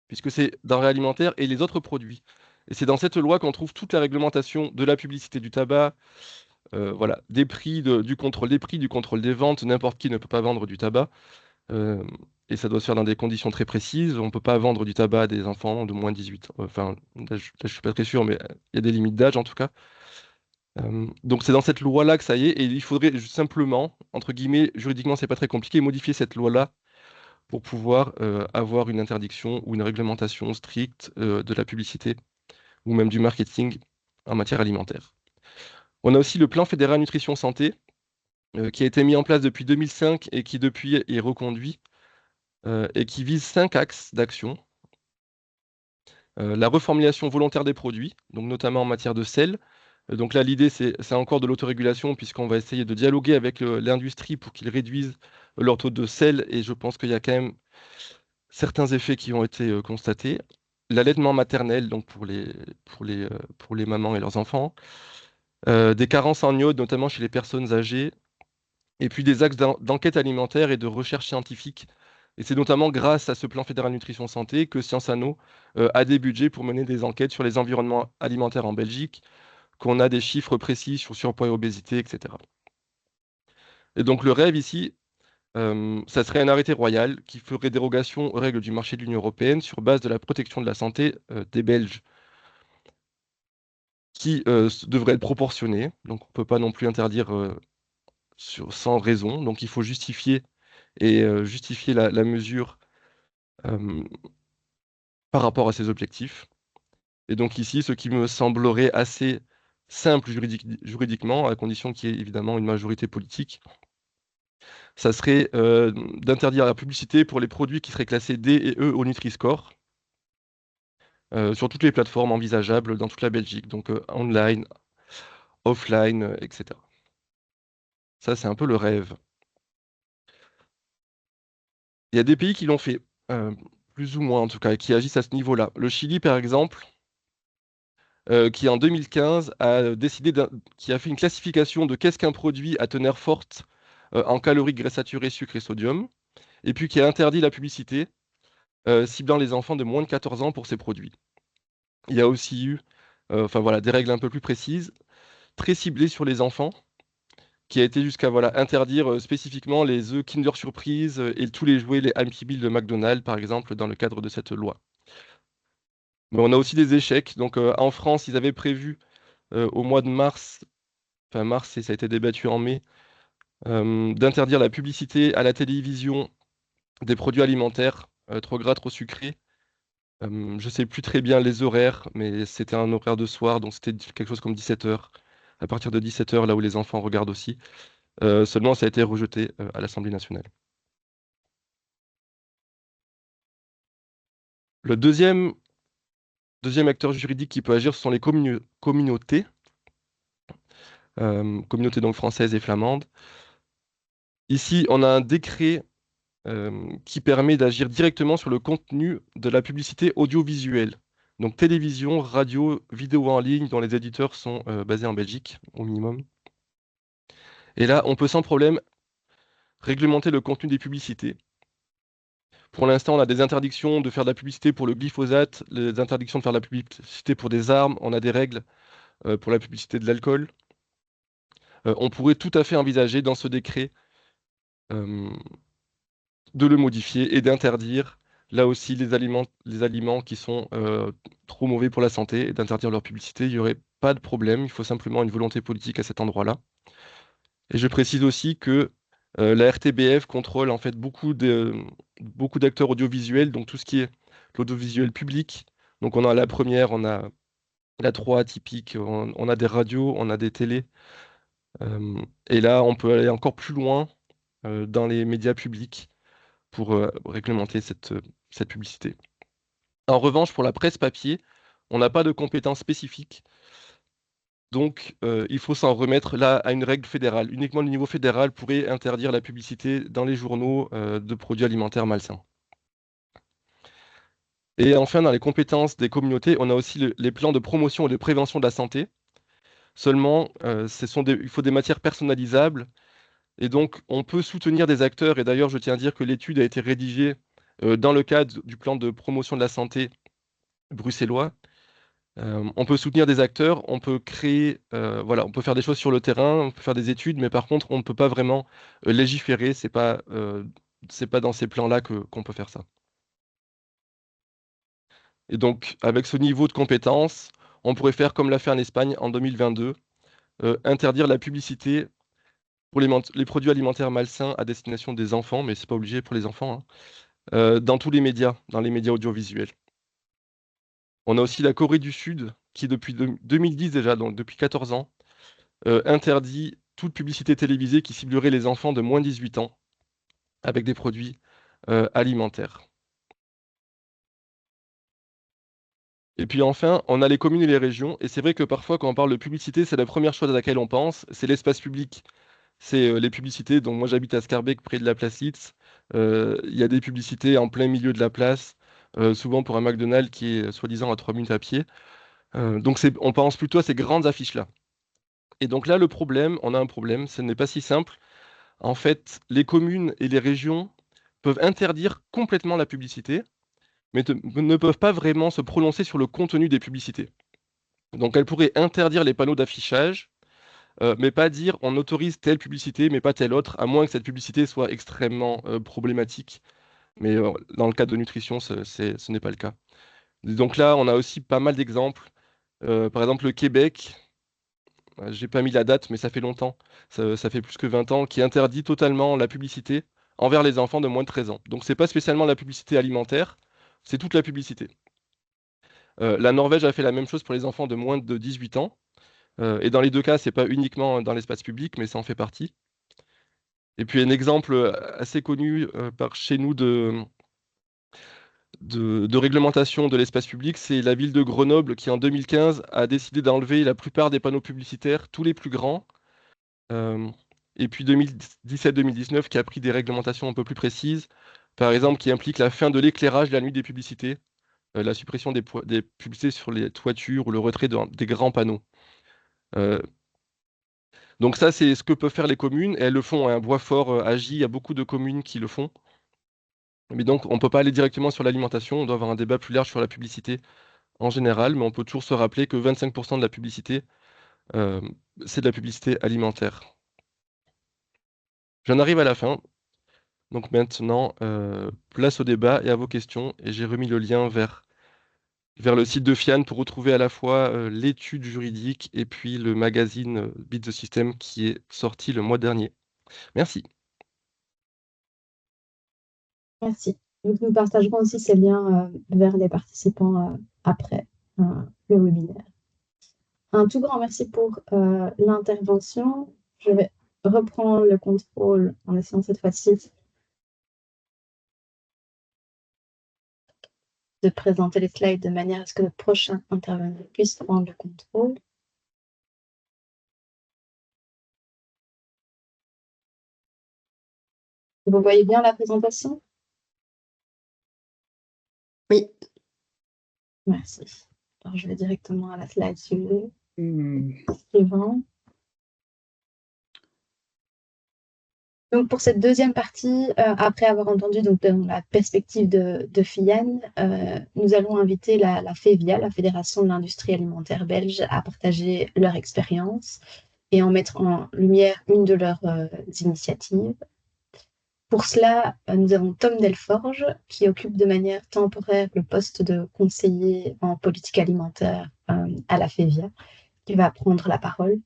puisque c'est denrées alimentaires et les autres produits. Et c'est dans cette loi qu'on trouve toute la réglementation de la publicité du tabac, voilà, des prix, du contrôle des prix, du contrôle des ventes. N'importe qui ne peut pas vendre du tabac. euh, et ça doit se faire dans des conditions très précises. On ne peut pas vendre du tabac à des enfants de moins de 18 ans. Enfin, là, je ne suis pas très sûr, mais il y a des limites d'âge en tout cas. Donc c'est dans cette loi-là que ça y est, et il faudrait simplement, entre guillemets, juridiquement c'est pas très compliqué, modifier cette loi-là pour pouvoir avoir une interdiction ou une réglementation stricte de la publicité ou même du marketing en matière alimentaire. On a aussi le plan fédéral nutrition santé qui a été mis en place depuis 2005 et qui depuis est reconduit et qui vise 5 axes d'action. La reformulation volontaire des produits, donc notamment en matière de sel. Donc là, l'idée, c'est encore de l'autorégulation, puisqu'on va essayer de dialoguer avec l'industrie pour qu'ils réduisent leur taux de sel, et je pense qu'il y a quand même certains effets qui ont été constatés. L'allaitement maternel, donc pour les mamans et leurs enfants. Des carences en iode, notamment chez les personnes âgées. Et puis des axes d'enquête alimentaire et de recherche scientifique. Et c'est notamment grâce à ce plan fédéral nutrition santé que Sciences Anno a des budgets pour mener des enquêtes sur les environnements alimentaires en Belgique, qu'on a des chiffres précis sur surpoids et obésité, etc. Et donc le rêve ici, ça serait un arrêté royal qui ferait dérogation aux règles du marché de l'Union européenne sur base de la protection de la santé des Belges, qui devrait être proportionné. Donc on ne peut pas non plus interdire sans raison. Donc il faut justifier et justifier la mesure euh, par rapport à ces objectifs. Et donc ici, ce qui me semblerait assez simple juridiquement, à condition qu'il y ait évidemment une majorité politique, ça serait d'interdire la publicité pour les produits qui seraient classés D et E au Nutri-Score sur toutes les plateformes envisageables dans toute la Belgique, donc online, offline, etc. Ça, c'est un peu le rêve. Il y a des pays qui l'ont fait, euh, plus ou moins en tout cas, et qui agissent à ce niveau-là. Le Chili, par exemple, qui en 2015 a décidé qui a fait une classification de qu'est-ce qu'un produit à teneur forte en calories, graisses saturées, sucre et sodium, et puis qui a interdit la publicité ciblant les enfants de moins de 14 ans pour ces produits. Il y a aussi eu enfin, voilà, des règles un peu plus précises, très ciblées sur les enfants, qui a été jusqu'à voilà, interdire spécifiquement les œufs Kinder Surprise et tous les jouets, les Happy Meal de McDonald's, par exemple, dans le cadre de cette loi. Mais on a aussi des échecs. Donc en France, ils avaient prévu au mois de mars, enfin mars, et ça a été débattu en mai, d'interdire la publicité à la télévision des produits alimentaires trop gras, trop sucrés. Je ne sais plus très bien les horaires, mais c'était un horaire de soir, donc c'était quelque chose comme 17 heures. À partir de 17 heures, là où les enfants regardent aussi. Seulement, ça a été rejeté à l'Assemblée nationale. Le deuxième acteur juridique qui peut agir, ce sont les communautés, communautés donc françaises et flamandes. Ici, on a un décret qui permet d'agir directement sur le contenu de la publicité audiovisuelle. Donc télévision, radio, vidéo en ligne, dont les éditeurs sont basés en Belgique, au minimum. Et là, on peut sans problème réglementer le contenu des publicités. Pour l'instant, on a des interdictions de faire de la publicité pour le glyphosate, des interdictions de faire de la publicité pour des armes, on a des règles pour la publicité de l'alcool. On pourrait tout à fait envisager dans ce décret euh, de le modifier et d'interdire là aussi les aliments qui sont trop mauvais pour la santé et d'interdire leur publicité. Il n'y aurait pas de problème, il faut simplement une volonté politique à cet endroit-là. Et je précise aussi que la RTBF contrôle en fait beaucoup d'acteurs audiovisuels, donc tout ce qui est l'audiovisuel public. Donc on a la première, on a la 3 typique, on a des radios, on a des télés. Et là, on peut aller encore plus loin dans les médias publics pour réglementer cette publicité. En revanche, pour la presse papier, on n'a pas de compétences spécifiques. Donc, il faut s'en remettre là à une règle fédérale. Uniquement le niveau fédéral pourrait interdire la publicité dans les journaux de produits alimentaires malsains. Et enfin, dans les compétences des communautés, on a aussi les plans de promotion et de prévention de la santé. Seulement, il faut des matières personnalisables. Et donc, on peut soutenir des acteurs. Et d'ailleurs, je tiens à dire que l'étude a été rédigée dans le cadre du plan de promotion de la santé bruxellois. On peut soutenir des acteurs, on peut créer, voilà, on peut faire des choses sur le terrain, on peut faire des études, mais par contre, on ne peut pas vraiment légiférer. C'est pas dans ces plans-là qu'on peut faire ça. Et donc, avec ce niveau de compétence, on pourrait faire comme l'a fait en Espagne en 2022, interdire la publicité pour les produits alimentaires malsains à destination des enfants, mais c'est pas obligé pour les enfants, hein, dans tous les médias, dans les médias audiovisuels. On a aussi la Corée du Sud, qui depuis 2010 déjà, donc depuis 14 ans, interdit toute publicité télévisée qui ciblerait les enfants de moins de 18 ans avec des produits alimentaires. Et puis enfin, on a les communes et les régions, et c'est vrai que parfois quand on parle de publicité, c'est la première chose à laquelle on pense, c'est l'espace public. C'est les publicités, donc moi j'habite à Scarbeck près de la place Litz, il y a des publicités en plein milieu de la place, souvent pour un McDonald's qui est soi-disant à 3 minutes à pied. Donc on pense plutôt à ces grandes affiches-là. Et donc là, on a un problème, ce n'est pas si simple. En fait, les communes et les régions peuvent interdire complètement la publicité, mais ne peuvent pas vraiment se prononcer sur le contenu des publicités. Donc elles pourraient interdire les panneaux d'affichage, mais pas dire on autorise telle publicité, mais pas telle autre, à moins que cette publicité soit extrêmement problématique. Mais dans le cas de nutrition, ce n'est pas le cas. Donc là, on a aussi pas mal d'exemples. Par exemple, le Québec, j'ai pas mis la date, mais ça fait longtemps, ça fait plus que 20 ans, qui interdit totalement la publicité envers les enfants de moins de 13 ans. Donc c'est pas spécialement la publicité alimentaire, c'est toute la publicité. La Norvège a fait la même chose pour les enfants de moins de 18 ans. Et dans les deux cas, c'est pas uniquement dans l'espace public, mais ça en fait partie. Et puis un exemple assez connu par chez nous de réglementation de l'espace public, c'est la ville de Grenoble qui en 2015 a décidé d'enlever la plupart des panneaux publicitaires, tous les plus grands. Euh, et puis 2017-2019 qui a pris des réglementations un peu plus précises, par exemple qui impliquent la fin de l'éclairage la nuit des publicités, la suppression des publicités sur les toitures ou le retrait des grands panneaux. Euh, donc ça, c'est ce que peuvent faire les communes, et elles le font, hein. Boisfort agit, il y a beaucoup de communes qui le font. Mais donc, on ne peut pas aller directement sur l'alimentation, on doit avoir un débat plus large sur la publicité en général, mais on peut toujours se rappeler que 25% de la publicité, euh, c'est de la publicité alimentaire. J'en arrive à la fin. Donc maintenant, place au débat et à vos questions. Et j'ai remis le lien vers le site de Fian pour retrouver à la fois l'étude juridique et puis le magazine Beat the System qui est sorti le mois dernier. Merci. Merci. Donc, nous partagerons aussi ces liens vers les participants après le webinaire. Un tout grand merci pour l'intervention. Je vais reprendre le contrôle en essayant cette fois-ci de présenter les slides de manière à ce que le prochain intervenant puisse prendre le contrôle. Vous voyez bien la présentation? Oui. Merci. Alors, je vais directement à la slide suivante. Donc, pour cette deuxième partie, après avoir entendu donc, dans la perspective de Fianne, nous allons inviter la FEVIA, la Fédération de l'industrie alimentaire belge, à partager leur expérience et en mettre en lumière une de leurs initiatives. Pour cela, nous avons Tom Delforge, qui occupe de manière temporaire le poste de conseiller en politique alimentaire à la FEVIA, qui va prendre la parole.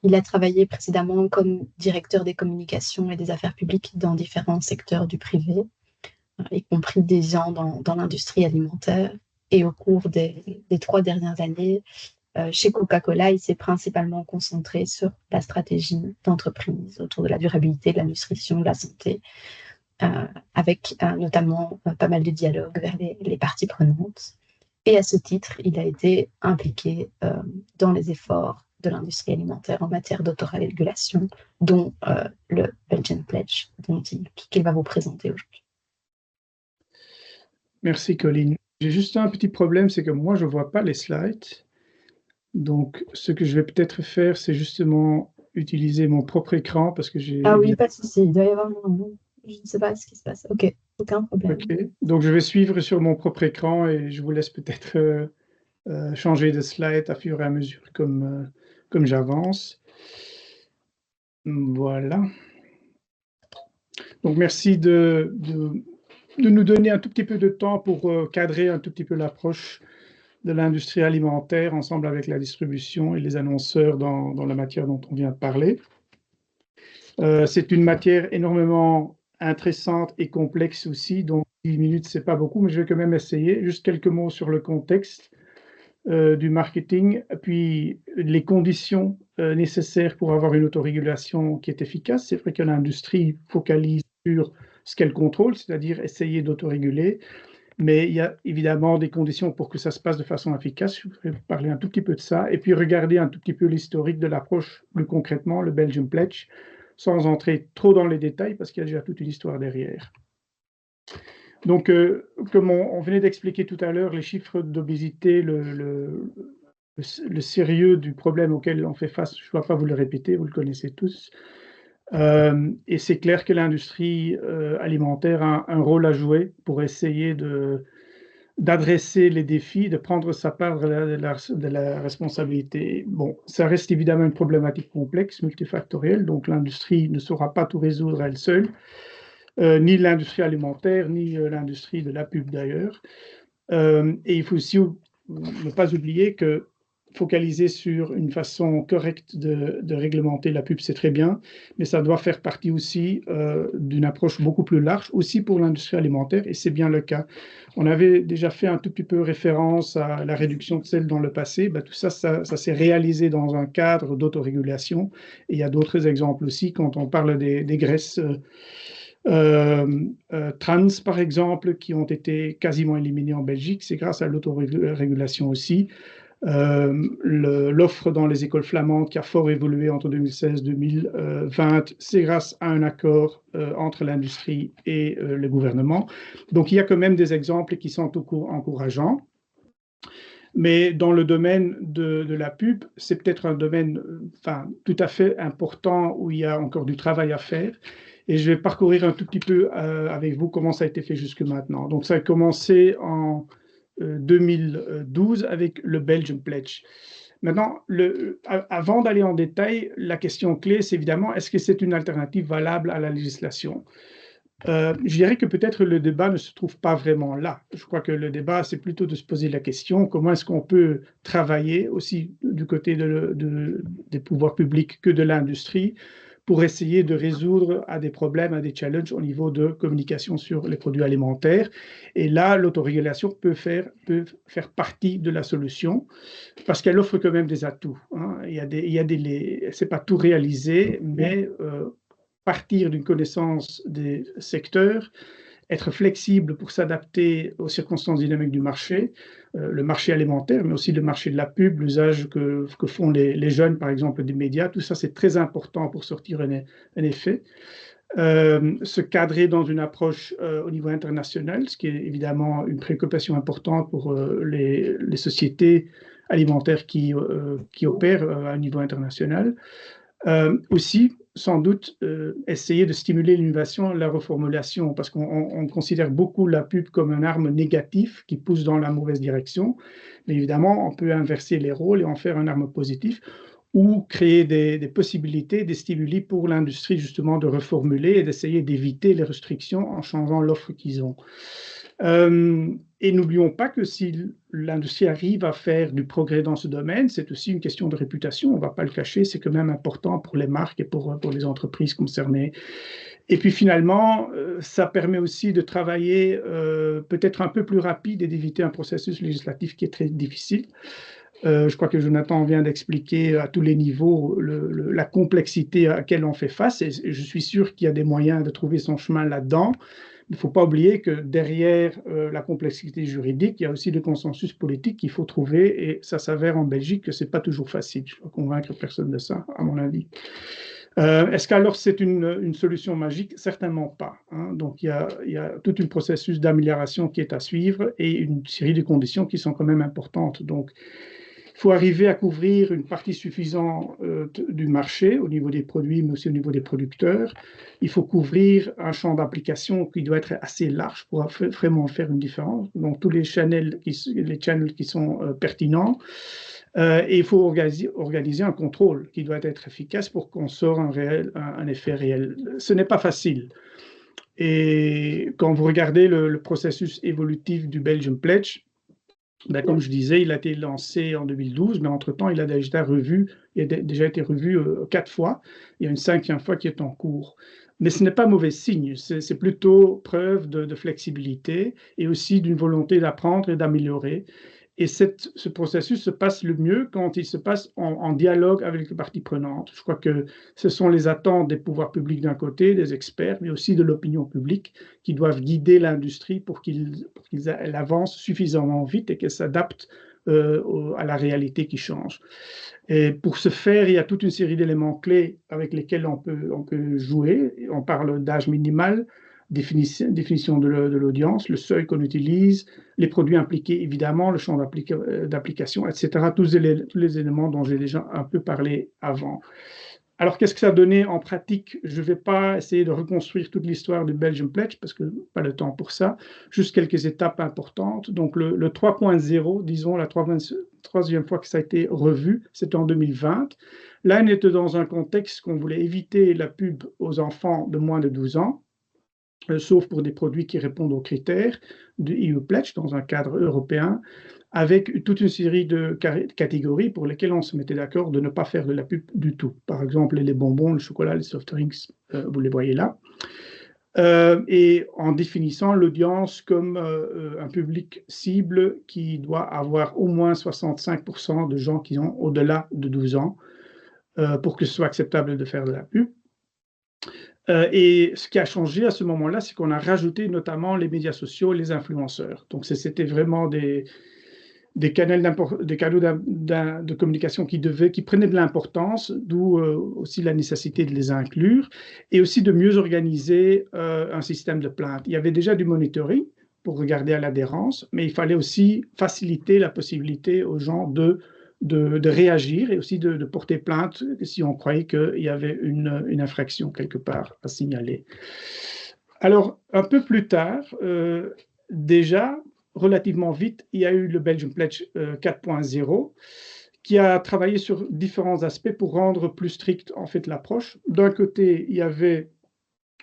Il a travaillé précédemment comme directeur des communications et des affaires publiques dans différents secteurs du privé, y compris 10 ans dans l'industrie alimentaire. Et au cours des 3 dernières années, chez Coca-Cola, il s'est principalement concentré sur la stratégie d'entreprise autour de la durabilité, de la nutrition, de la santé, avec notamment pas mal de dialogues vers les parties prenantes. Et à ce titre, il a été impliqué dans les efforts de l'industrie alimentaire en matière d'autorégulation, dont le Belgian Pledge, qu'il va vous présenter aujourd'hui. Merci, Colline. J'ai juste un petit problème, c'est que moi, je ne vois pas les slides. Donc, ce que je vais peut-être faire, c'est justement utiliser mon propre écran parce que j'ai... Ah oui, pas de souci, il doit y avoir un... Je ne sais pas ce qui se passe. Ok, aucun problème. Ok, donc je vais suivre sur mon propre écran et je vous laisse peut-être changer de slide à fur et à mesure comme j'avance. Voilà. Donc, merci de nous donner un tout petit peu de temps pour cadrer un tout petit peu l'approche de l'industrie alimentaire ensemble avec la distribution et les annonceurs dans la matière dont on vient de parler. C'est une matière énormément intéressante et complexe aussi, donc 10 minutes, c'est pas beaucoup, mais je vais quand même essayer. Juste quelques mots sur le contexte du marketing, puis les conditions nécessaires pour avoir une autorégulation qui est efficace. C'est vrai que l'industrie focalise sur ce qu'elle contrôle, c'est-à-dire essayer d'autoréguler, mais il y a évidemment des conditions pour que ça se passe de façon efficace. Je voudrais parler un tout petit peu de ça, et puis regarder un tout petit peu l'historique de l'approche plus concrètement, le Belgian Pledge, sans entrer trop dans les détails, parce qu'il y a déjà toute une histoire derrière. Donc, comme on venait d'expliquer tout à l'heure, les chiffres d'obésité, le sérieux du problème auquel on fait face, je ne dois pas vous le répéter, vous le connaissez tous. Et c'est clair que l'industrie alimentaire a un rôle à jouer pour essayer d'adresser les défis, de prendre sa part de la responsabilité. Bon, ça reste évidemment une problématique complexe, multifactorielle, donc l'industrie ne saura pas tout résoudre elle seule. Ni l'industrie alimentaire, ni l'industrie de la pub d'ailleurs. Et il faut aussi ne pas oublier que focaliser sur une façon correcte de réglementer la pub, c'est très bien, mais ça doit faire partie aussi d'une approche beaucoup plus large, aussi pour l'industrie alimentaire, et c'est bien le cas. On avait déjà fait un tout petit peu référence à la réduction de sel dans le passé. Tout ça s'est réalisé dans un cadre d'autorégulation, et il y a d'autres exemples aussi quand on parle des graisses trans, par exemple, qui ont été quasiment éliminés en Belgique. C'est grâce à l'autorégulation aussi. L'offre dans les écoles flamandes qui a fort évolué entre 2016 et 2020, c'est grâce à un accord entre l'industrie et le gouvernement. Donc, il y a quand même des exemples qui sont encourageants. Mais dans le domaine de la pub, c'est peut-être un domaine tout à fait important où il y a encore du travail à faire. Et je vais parcourir un tout petit peu avec vous comment ça a été fait jusque maintenant. Donc, ça a commencé en 2012 avec le Belgian Pledge. Maintenant, avant d'aller en détail, la question clé, c'est évidemment, est-ce que c'est une alternative valable à la législation ? Je dirais que peut-être le débat ne se trouve pas vraiment là. Je crois que le débat, c'est plutôt de se poser la question, comment est-ce qu'on peut travailler aussi du côté des pouvoirs publics que de l'industrie pour essayer de résoudre à des problèmes, à des challenges au niveau de communication sur les produits alimentaires. Et là, l'autorégulation peut faire partie de la solution parce qu'elle offre quand même des atouts. Hein. C'est pas tout réalisé, mais partir d'une connaissance des secteurs être flexible pour s'adapter aux circonstances dynamiques du marché, le marché alimentaire, mais aussi le marché de la pub, l'usage que font les jeunes, par exemple, des médias. Tout ça, c'est très important pour sortir un effet. Se cadrer dans une approche au niveau international, ce qui est évidemment une préoccupation importante pour les sociétés alimentaires qui opèrent à un niveau international. Aussi, sans doute, essayer de stimuler l'innovation, la reformulation, parce qu'on considère beaucoup la pub comme une arme négative qui pousse dans la mauvaise direction. Mais évidemment, on peut inverser les rôles et en faire une arme positive ou créer des possibilités, des stimuli pour l'industrie justement de reformuler et d'essayer d'éviter les restrictions en changeant l'offre qu'ils ont. Et n'oublions pas que si l'industrie arrive à faire du progrès dans ce domaine, c'est aussi une question de réputation, on ne va pas le cacher, c'est quand même important pour les marques et pour les entreprises concernées. Et puis finalement, ça permet aussi de travailler peut-être un peu plus rapide et d'éviter un processus législatif qui est très difficile. Je crois que Jonathan vient d'expliquer à tous les niveaux la complexité à laquelle on fait face et je suis sûr qu'il y a des moyens de trouver son chemin là-dedans. Il ne faut pas oublier que derrière la complexité juridique, il y a aussi le consensus politique qu'il faut trouver et ça s'avère en Belgique que ce n'est pas toujours facile. Je ne vais convaincre personne de ça, à mon avis. Est-ce qu'alors c'est une solution magique? Certainement pas. Hein. Donc il y a tout un processus d'amélioration qui est à suivre et une série de conditions qui sont quand même importantes. Donc il faut arriver à couvrir une partie suffisante du marché au niveau des produits, mais aussi au niveau des producteurs. Il faut couvrir un champ d'application qui doit être assez large pour vraiment faire une différence. Donc, tous les channels qui sont pertinents. Et il faut organiser un contrôle qui doit être efficace pour qu'on sorte un effet réel. Ce n'est pas facile. Et quand vous regardez le processus évolutif du Belgian Pledge, ben, comme je disais, il a été lancé en 2012, mais entre-temps, il a déjà été revu 4 fois. Il y a une 5e fois qui est en cours. Mais ce n'est pas mauvais signe, c'est plutôt preuve de flexibilité et aussi d'une volonté d'apprendre et d'améliorer. Et ce processus se passe le mieux quand il se passe en dialogue avec les parties prenantes. Je crois que ce sont les attentes des pouvoirs publics d'un côté, des experts, mais aussi de l'opinion publique qui doivent guider l'industrie pour qu'elle avance suffisamment vite et qu'elle s'adapte à la réalité qui change. Et pour ce faire, il y a toute une série d'éléments clés avec lesquels on peut jouer. On parle d'âge minimal, définition de l'audience, le seuil qu'on utilise, les produits impliqués, évidemment, le champ d'application, etc. Tous les éléments dont j'ai déjà un peu parlé avant. Alors, qu'est-ce que ça a donné en pratique? Je ne vais pas essayer de reconstruire toute l'histoire du Belgian Pledge parce que pas le temps pour ça. Juste quelques étapes importantes. Donc, le 3.0, disons, la troisième fois que ça a été revu, c'était en 2020. Là, on était dans un contexte qu'on voulait éviter la pub aux enfants de moins de 12 ans. Sauf pour des produits qui répondent aux critères du EU Pledge dans un cadre européen, avec toute une série de catégories pour lesquelles on se mettait d'accord de ne pas faire de la pub du tout. Par exemple, les bonbons, le chocolat, les soft drinks, vous les voyez là. Et en définissant l'audience comme un public cible qui doit avoir au moins 65% de gens qui ont au-delà de 12 ans pour que ce soit acceptable de faire de la pub. Et ce qui a changé à ce moment-là, c'est qu'on a rajouté notamment les médias sociaux et les influenceurs. Donc, c'était vraiment des canaux de communication qui prenaient de l'importance, d'où aussi la nécessité de les inclure, et aussi de mieux organiser un système de plainte. Il y avait déjà du monitoring pour regarder à l'adhérence, mais il fallait aussi faciliter la possibilité aux gens de réagir et aussi de porter plainte si on croyait qu'il y avait une infraction quelque part à signaler. Alors, un peu plus tard, déjà, relativement vite, il y a eu le Belgian Pledge 4.0 qui a travaillé sur différents aspects pour rendre plus stricte en fait l'approche. D'un côté, il y avait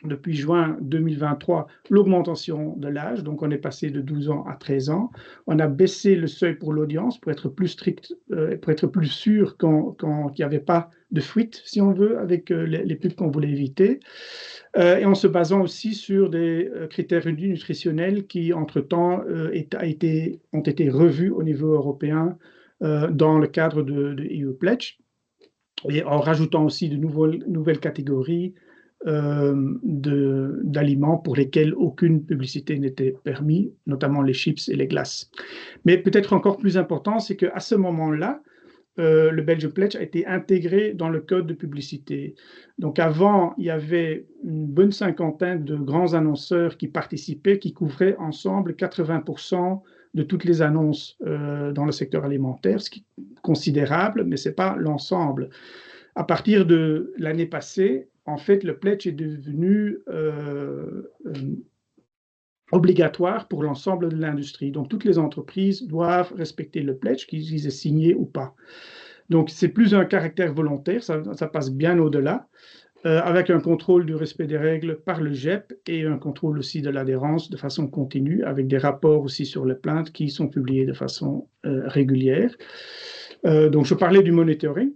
depuis juin 2023, l'augmentation de l'âge. Donc, on est passé de 12 ans à 13 ans. On a baissé le seuil pour l'audience pour être plus strict, pour être plus sûr qu'il n'y avait pas de fuite, si on veut, avec les pubs qu'on voulait éviter. Et en se basant aussi sur des critères nutritionnels qui, entre-temps, ont été revus au niveau européen dans le cadre de EU Pledge. Et en rajoutant aussi de nouvelles catégories, d'aliments pour lesquels aucune publicité n'était permise, notamment les chips et les glaces. Mais peut-être encore plus important, c'est qu'à ce moment-là, le Belgian Pledge a été intégré dans le code de publicité. Donc avant, il y avait une bonne cinquantaine de grands annonceurs qui participaient, qui couvraient ensemble 80% de toutes les annonces dans le secteur alimentaire, ce qui est considérable, mais ce n'est pas l'ensemble. À partir de l'année passée, en fait, le pledge est devenu obligatoire pour l'ensemble de l'industrie. Donc, toutes les entreprises doivent respecter le pledge, qu'ils aient signé ou pas. Donc, c'est plus un caractère volontaire, ça passe bien au-delà, avec un contrôle du respect des règles par le GEP et un contrôle aussi de l'adhérence de façon continue, avec des rapports aussi sur les plaintes qui sont publiés de façon régulière. Donc, je parlais du monitoring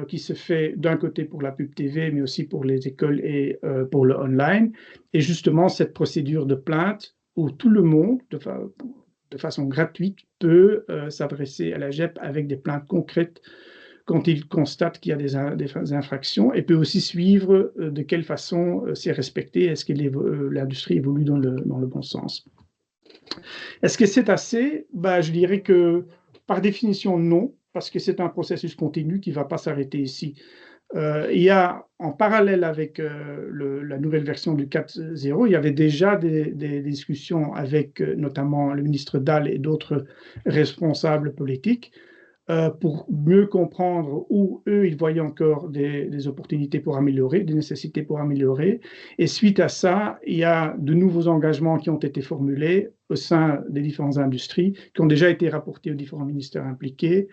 qui se fait d'un côté pour la pub TV, mais aussi pour les écoles et pour le online. Et justement, cette procédure de plainte où tout le monde, de façon gratuite, peut s'adresser à la GEP avec des plaintes concrètes quand il constate qu'il y a des infractions, et peut aussi suivre de quelle façon c'est respecté, est-ce que l'industrie évolue dans le bon sens. Est-ce que c'est assez? Je dirais que par définition non, parce que c'est un processus continu qui ne va pas s'arrêter ici. Il y a, en parallèle avec la nouvelle version du 4.0, il y avait déjà des discussions avec notamment le ministre Dalle et d'autres responsables politiques pour mieux comprendre où eux, ils voyaient encore des opportunités pour améliorer, des nécessités pour améliorer. Et suite à ça, il y a de nouveaux engagements qui ont été formulés au sein des différentes industries, qui ont déjà été rapportés aux différents ministères impliqués.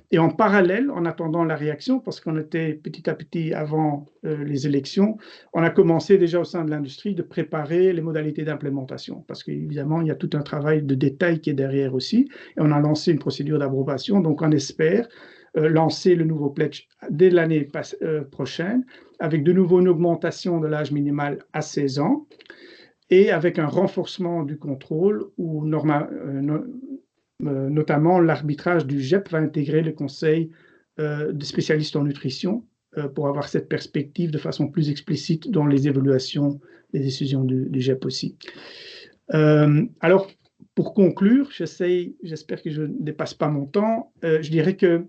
Et en parallèle, en attendant la réaction, parce qu'on était petit à petit avant les élections, on a commencé déjà au sein de l'industrie de préparer les modalités d'implémentation, parce qu'évidemment, il y a tout un travail de détail qui est derrière aussi, et on a lancé une procédure d'approbation, donc on espère lancer le nouveau pledge dès l'année prochaine, avec de nouveau une augmentation de l'âge minimal à 16 ans, et avec un renforcement du contrôle où notamment l'arbitrage du GEP va intégrer le conseil de spécialistes en nutrition pour avoir cette perspective de façon plus explicite dans les évaluations des décisions du GEP aussi. Alors, pour conclure, j'espère que je ne dépasse pas mon temps, je dirais que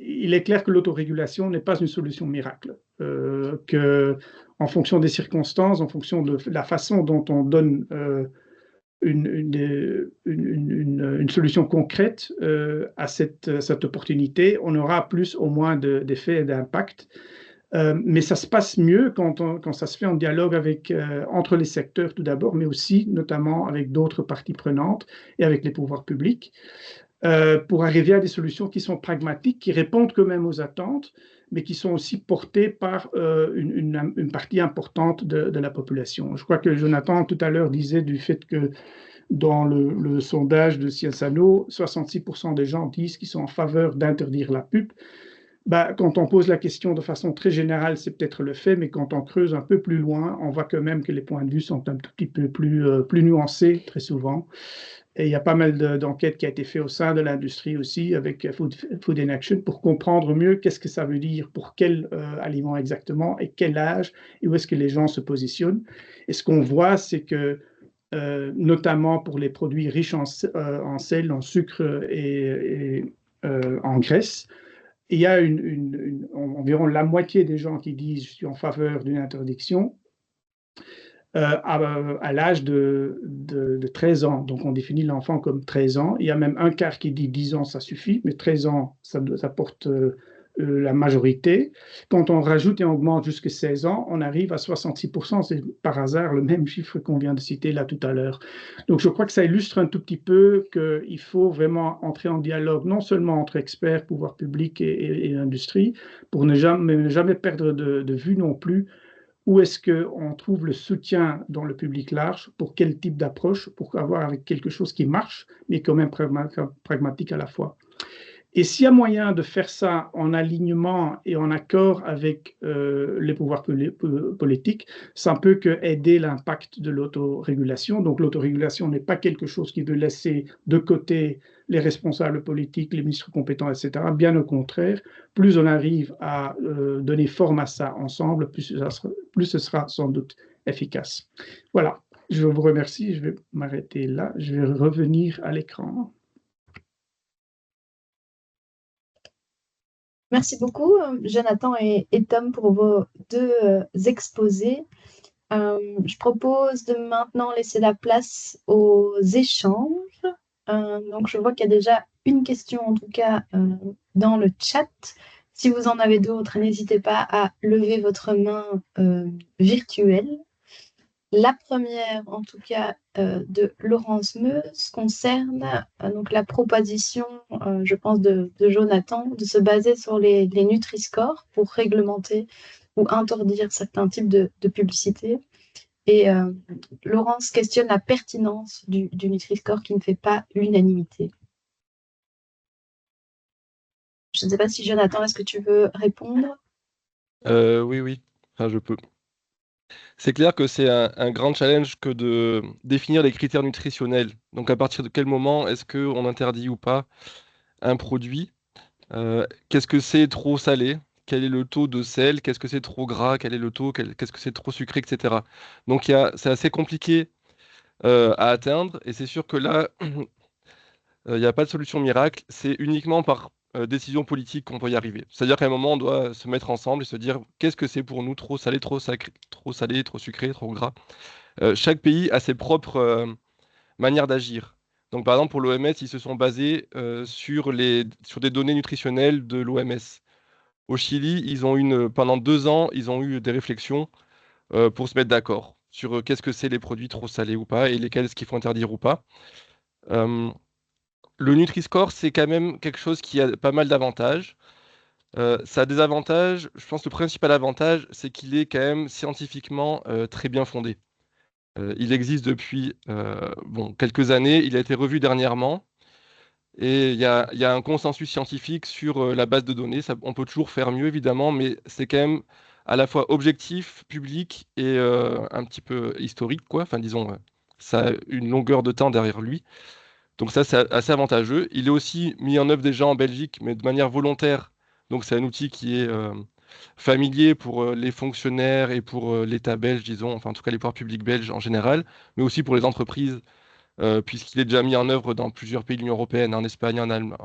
il est clair que l'autorégulation n'est pas une solution miracle, qu'en fonction des circonstances, en fonction de la façon dont on donne une solution concrète à cette opportunité, on aura plus ou moins d'effets et d'impact. Mais ça se passe mieux quand ça se fait en dialogue entre les secteurs tout d'abord, mais aussi notamment avec d'autres parties prenantes et avec les pouvoirs publics. Pour arriver à des solutions qui sont pragmatiques, qui répondent quand même aux attentes, mais qui sont aussi portées par une partie importante de la population. Je crois que Jonathan, tout à l'heure, disait du fait que dans le sondage de Ciensano, 66% des gens disent qu'ils sont en faveur d'interdire la pub. Quand on pose la question de façon très générale, c'est peut-être le fait, mais quand on creuse un peu plus loin, on voit quand même que les points de vue sont un tout petit peu plus nuancés, très souvent. Et il y a pas mal d'enquêtes qui ont été faites au sein de l'industrie aussi, avec Food in Action, pour comprendre mieux qu'est-ce que ça veut dire, pour quel aliment exactement, et quel âge, et où est-ce que les gens se positionnent. Et ce qu'on voit, c'est que, notamment pour les produits riches en sel, en sucre et en graisse, il y a environ la moitié des gens qui disent « je suis en faveur d'une interdiction », à l'âge de 13 ans. Donc, on définit l'enfant comme 13 ans. Il y a même un quart qui dit 10 ans, ça suffit, mais 13 ans, ça porte la majorité. Quand on rajoute et on augmente jusqu'à 16 ans, on arrive à 66%. C'est par hasard le même chiffre qu'on vient de citer là tout à l'heure. Donc, je crois que ça illustre un tout petit peu qu'il faut vraiment entrer en dialogue, non seulement entre experts, pouvoir public et industrie, pour ne jamais perdre de vue non plus où est-ce qu'on trouve le soutien dans le public large, pour quel type d'approche, pour avoir avec quelque chose qui marche, mais quand même pragmatique à la fois. Et s'il y a moyen de faire ça en alignement et en accord avec les pouvoirs politiques, ça ne peut qu'aider l'impact de l'autorégulation. Donc l'autorégulation n'est pas quelque chose qui veut laisser de côté les responsables politiques, les ministres compétents, etc. Bien au contraire, plus on arrive à donner forme à ça ensemble, plus ce sera sans doute efficace. Voilà, je vous remercie, je vais m'arrêter là, je vais revenir à l'écran. Merci beaucoup, Jonathan et Tom, pour vos deux exposés. Je propose de maintenant laisser la place aux échanges. Donc, je vois qu'il y a déjà une question, en tout cas, dans le chat. Si vous en avez d'autres, n'hésitez pas à lever votre main virtuelle. La première, en tout cas, de Laurence Meuse, concerne donc la proposition, je pense, de Jonathan, de se baser sur les Nutri-Score pour réglementer ou interdire certains types de publicité. Et Laurence questionne la pertinence du Nutri-Score qui ne fait pas l'unanimité. Je ne sais pas si Jonathan, est-ce que tu veux répondre? Oui, enfin, je peux. C'est clair que c'est un grand challenge que de définir les critères nutritionnels. Donc à partir de quel moment est-ce qu'on interdit ou pas un produit? Qu'est-ce que c'est trop salé? Quel est le taux de sel? Qu'est-ce que c'est trop gras? Quel est le taux? Qu'est-ce que c'est trop sucré, etc. Donc c'est assez compliqué à atteindre. Et c'est sûr que là, il n'y a pas de solution miracle. C'est uniquement par décision politique qu'on peut y arriver. C'est-à-dire qu'à un moment, on doit se mettre ensemble et se dire qu'est-ce que c'est pour nous trop salé, trop sacré, trop salé, trop sucré, trop gras. Chaque pays a ses propres manières d'agir. Donc, par exemple, pour l'OMS, ils se sont basés sur des données nutritionnelles de l'OMS. Au Chili, pendant 2 ans, ils ont eu des réflexions pour se mettre d'accord sur qu'est-ce que c'est les produits trop salés ou pas et lesquels est-ce qu'il faut interdire ou pas. Euh, le Nutri-Score, c'est quand même quelque chose qui a pas mal d'avantages. Ça a des avantages. Je pense que le principal avantage, c'est qu'il est quand même scientifiquement très bien fondé. Il existe depuis quelques années. Il a été revu dernièrement. Et il y a un consensus scientifique sur la base de données. On peut toujours faire mieux, évidemment, mais c'est quand même à la fois objectif, public et un petit peu historique, quoi. Enfin, disons, ça a une longueur de temps derrière lui. Donc ça, c'est assez avantageux. Il est aussi mis en œuvre déjà en Belgique, mais de manière volontaire. Donc c'est un outil qui est familier pour les fonctionnaires et pour l'État belge, disons, enfin en tout cas les pouvoirs publics belges en général, mais aussi pour les entreprises, puisqu'il est déjà mis en œuvre dans plusieurs pays de l'Union européenne, en Espagne, en Allemagne.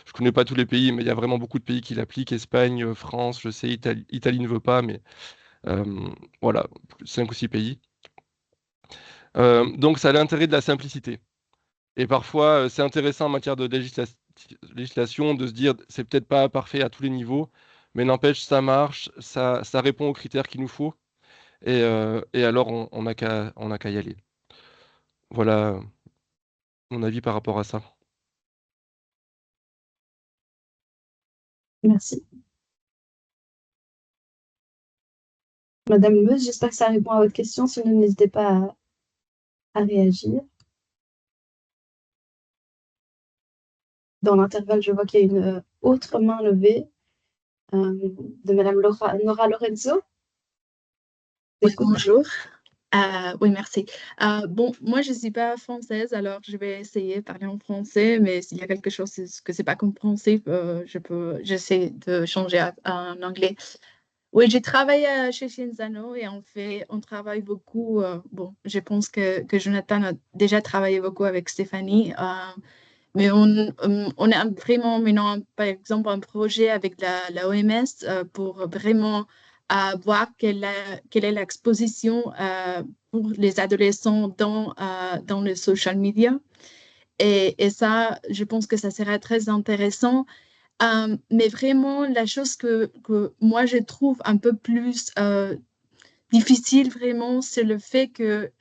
Je ne connais pas tous les pays, mais il y a vraiment beaucoup de pays qui l'appliquent. Espagne, France, je sais, Italie ne veut pas, mais euh, voilà, 5 ou 6 pays. Donc ça a l'intérêt de la simplicité. Et parfois, c'est intéressant en matière de législation de se dire, c'est peut-être pas parfait à tous les niveaux, mais n'empêche, ça marche, ça répond aux critères qu'il nous faut, et alors on n'a qu'à y aller. Voilà mon avis par rapport à ça. Merci. Madame Meuse, j'espère que ça répond à votre question. Sinon, n'hésitez pas à réagir. Dans l'intervalle, je vois qu'il y a une autre main levée de Madame Nora Lorenzo. Oui, bonjour. Oui, merci. Bon, moi, je ne suis pas française, alors je vais essayer de parler en français, mais s'il y a quelque chose que ce n'est pas compréhensible, j'essaie de changer en anglais. Oui, j'ai travaillé chez Cinzano et on travaille beaucoup. Bon, je pense que Jonathan a déjà travaillé beaucoup avec Stéphanie, mais on a vraiment maintenant, par exemple, un projet avec la OMS pour vraiment voir quelle est l'exposition pour les adolescents dans les social media. Et ça, je pense que ça sera très intéressant. Mais vraiment, la chose que moi, je trouve un peu plus difficile, vraiment, c'est le fait que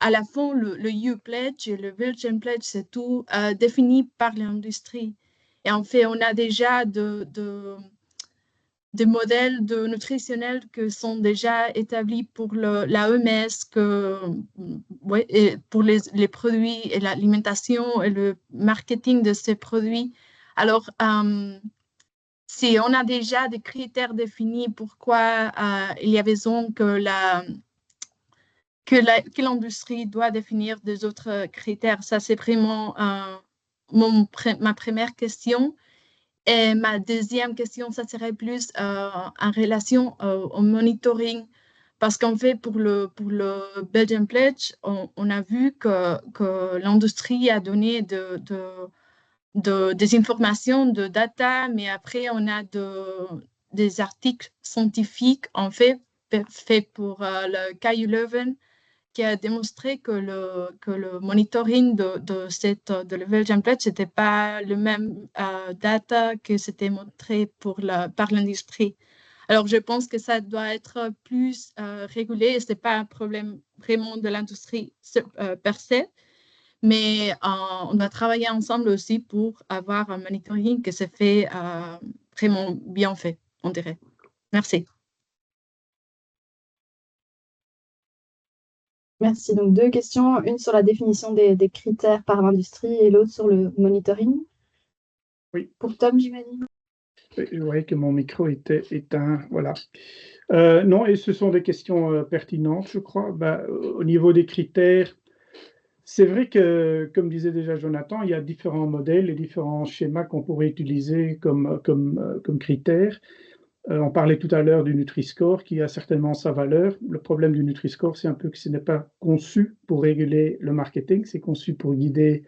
à la fin, le You Pledge et le Virgin Pledge, c'est tout défini par l'industrie. Et en fait, on a déjà des modèles nutritionnels qui sont déjà établis pour l'AMS, et pour les produits et l'alimentation et le marketing de ces produits. Alors, si on a déjà des critères définis, pourquoi il y a besoin que l'industrie doit définir des autres critères? Ça, c'est vraiment ma première question. Et ma deuxième question, ça serait plus en relation au monitoring. Parce qu'en fait, pour le Belgian Pledge, on a vu que l'industrie a donné des informations, de data, mais après, on a des articles scientifiques, en fait pour le KU qui a démontré que le monitoring de le Belgian Pledge n'était pas le même data que c'était montré par l'industrie. Alors, je pense que ça doit être plus régulé et ce n'est pas un problème vraiment de l'industrie per se, mais on doit travailler ensemble aussi pour avoir un monitoring qui se fait vraiment bien fait, on dirait. Merci. Merci. Donc, 2 questions, une sur la définition des critères par l'industrie et l'autre sur le monitoring. Oui. Pour Tom, j'imagine. Je voyais que mon micro était éteint, voilà. Non, et ce sont des questions pertinentes, je crois. Au niveau des critères, c'est vrai que, comme disait déjà Jonathan, il y a différents modèles et différents schémas qu'on pourrait utiliser comme critères. On parlait tout à l'heure du Nutri-Score qui a certainement sa valeur. Le problème du Nutri-Score, c'est un peu que ce n'est pas conçu pour réguler le marketing, c'est conçu pour guider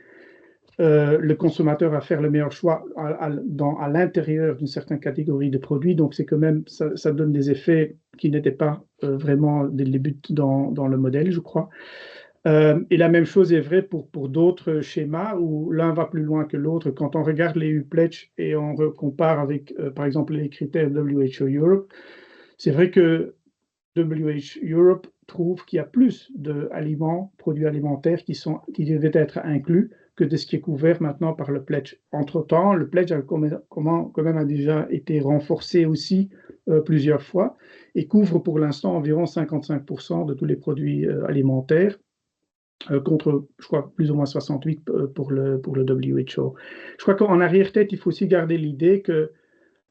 le consommateur à faire le meilleur choix à l'intérieur d'une certaine catégorie de produits. Donc, c'est quand même, ça donne des effets qui n'étaient pas vraiment dès le début dans le modèle, je crois. Et la même chose est vraie pour d'autres schémas où l'un va plus loin que l'autre. Quand on regarde les EU-Pledge et on compare avec, par exemple, les critères WHO Europe, c'est vrai que WHO Europe trouve qu'il y a plus d'aliments, produits alimentaires qui devaient être inclus que de ce qui est couvert maintenant par le Pledge. Entre-temps, le Pledge a quand même a déjà été renforcé aussi plusieurs fois et couvre pour l'instant environ 55% de tous les produits alimentaires. Contre, je crois, plus ou moins 68 pour le WHO. Je crois qu'en arrière-tête, il faut aussi garder l'idée que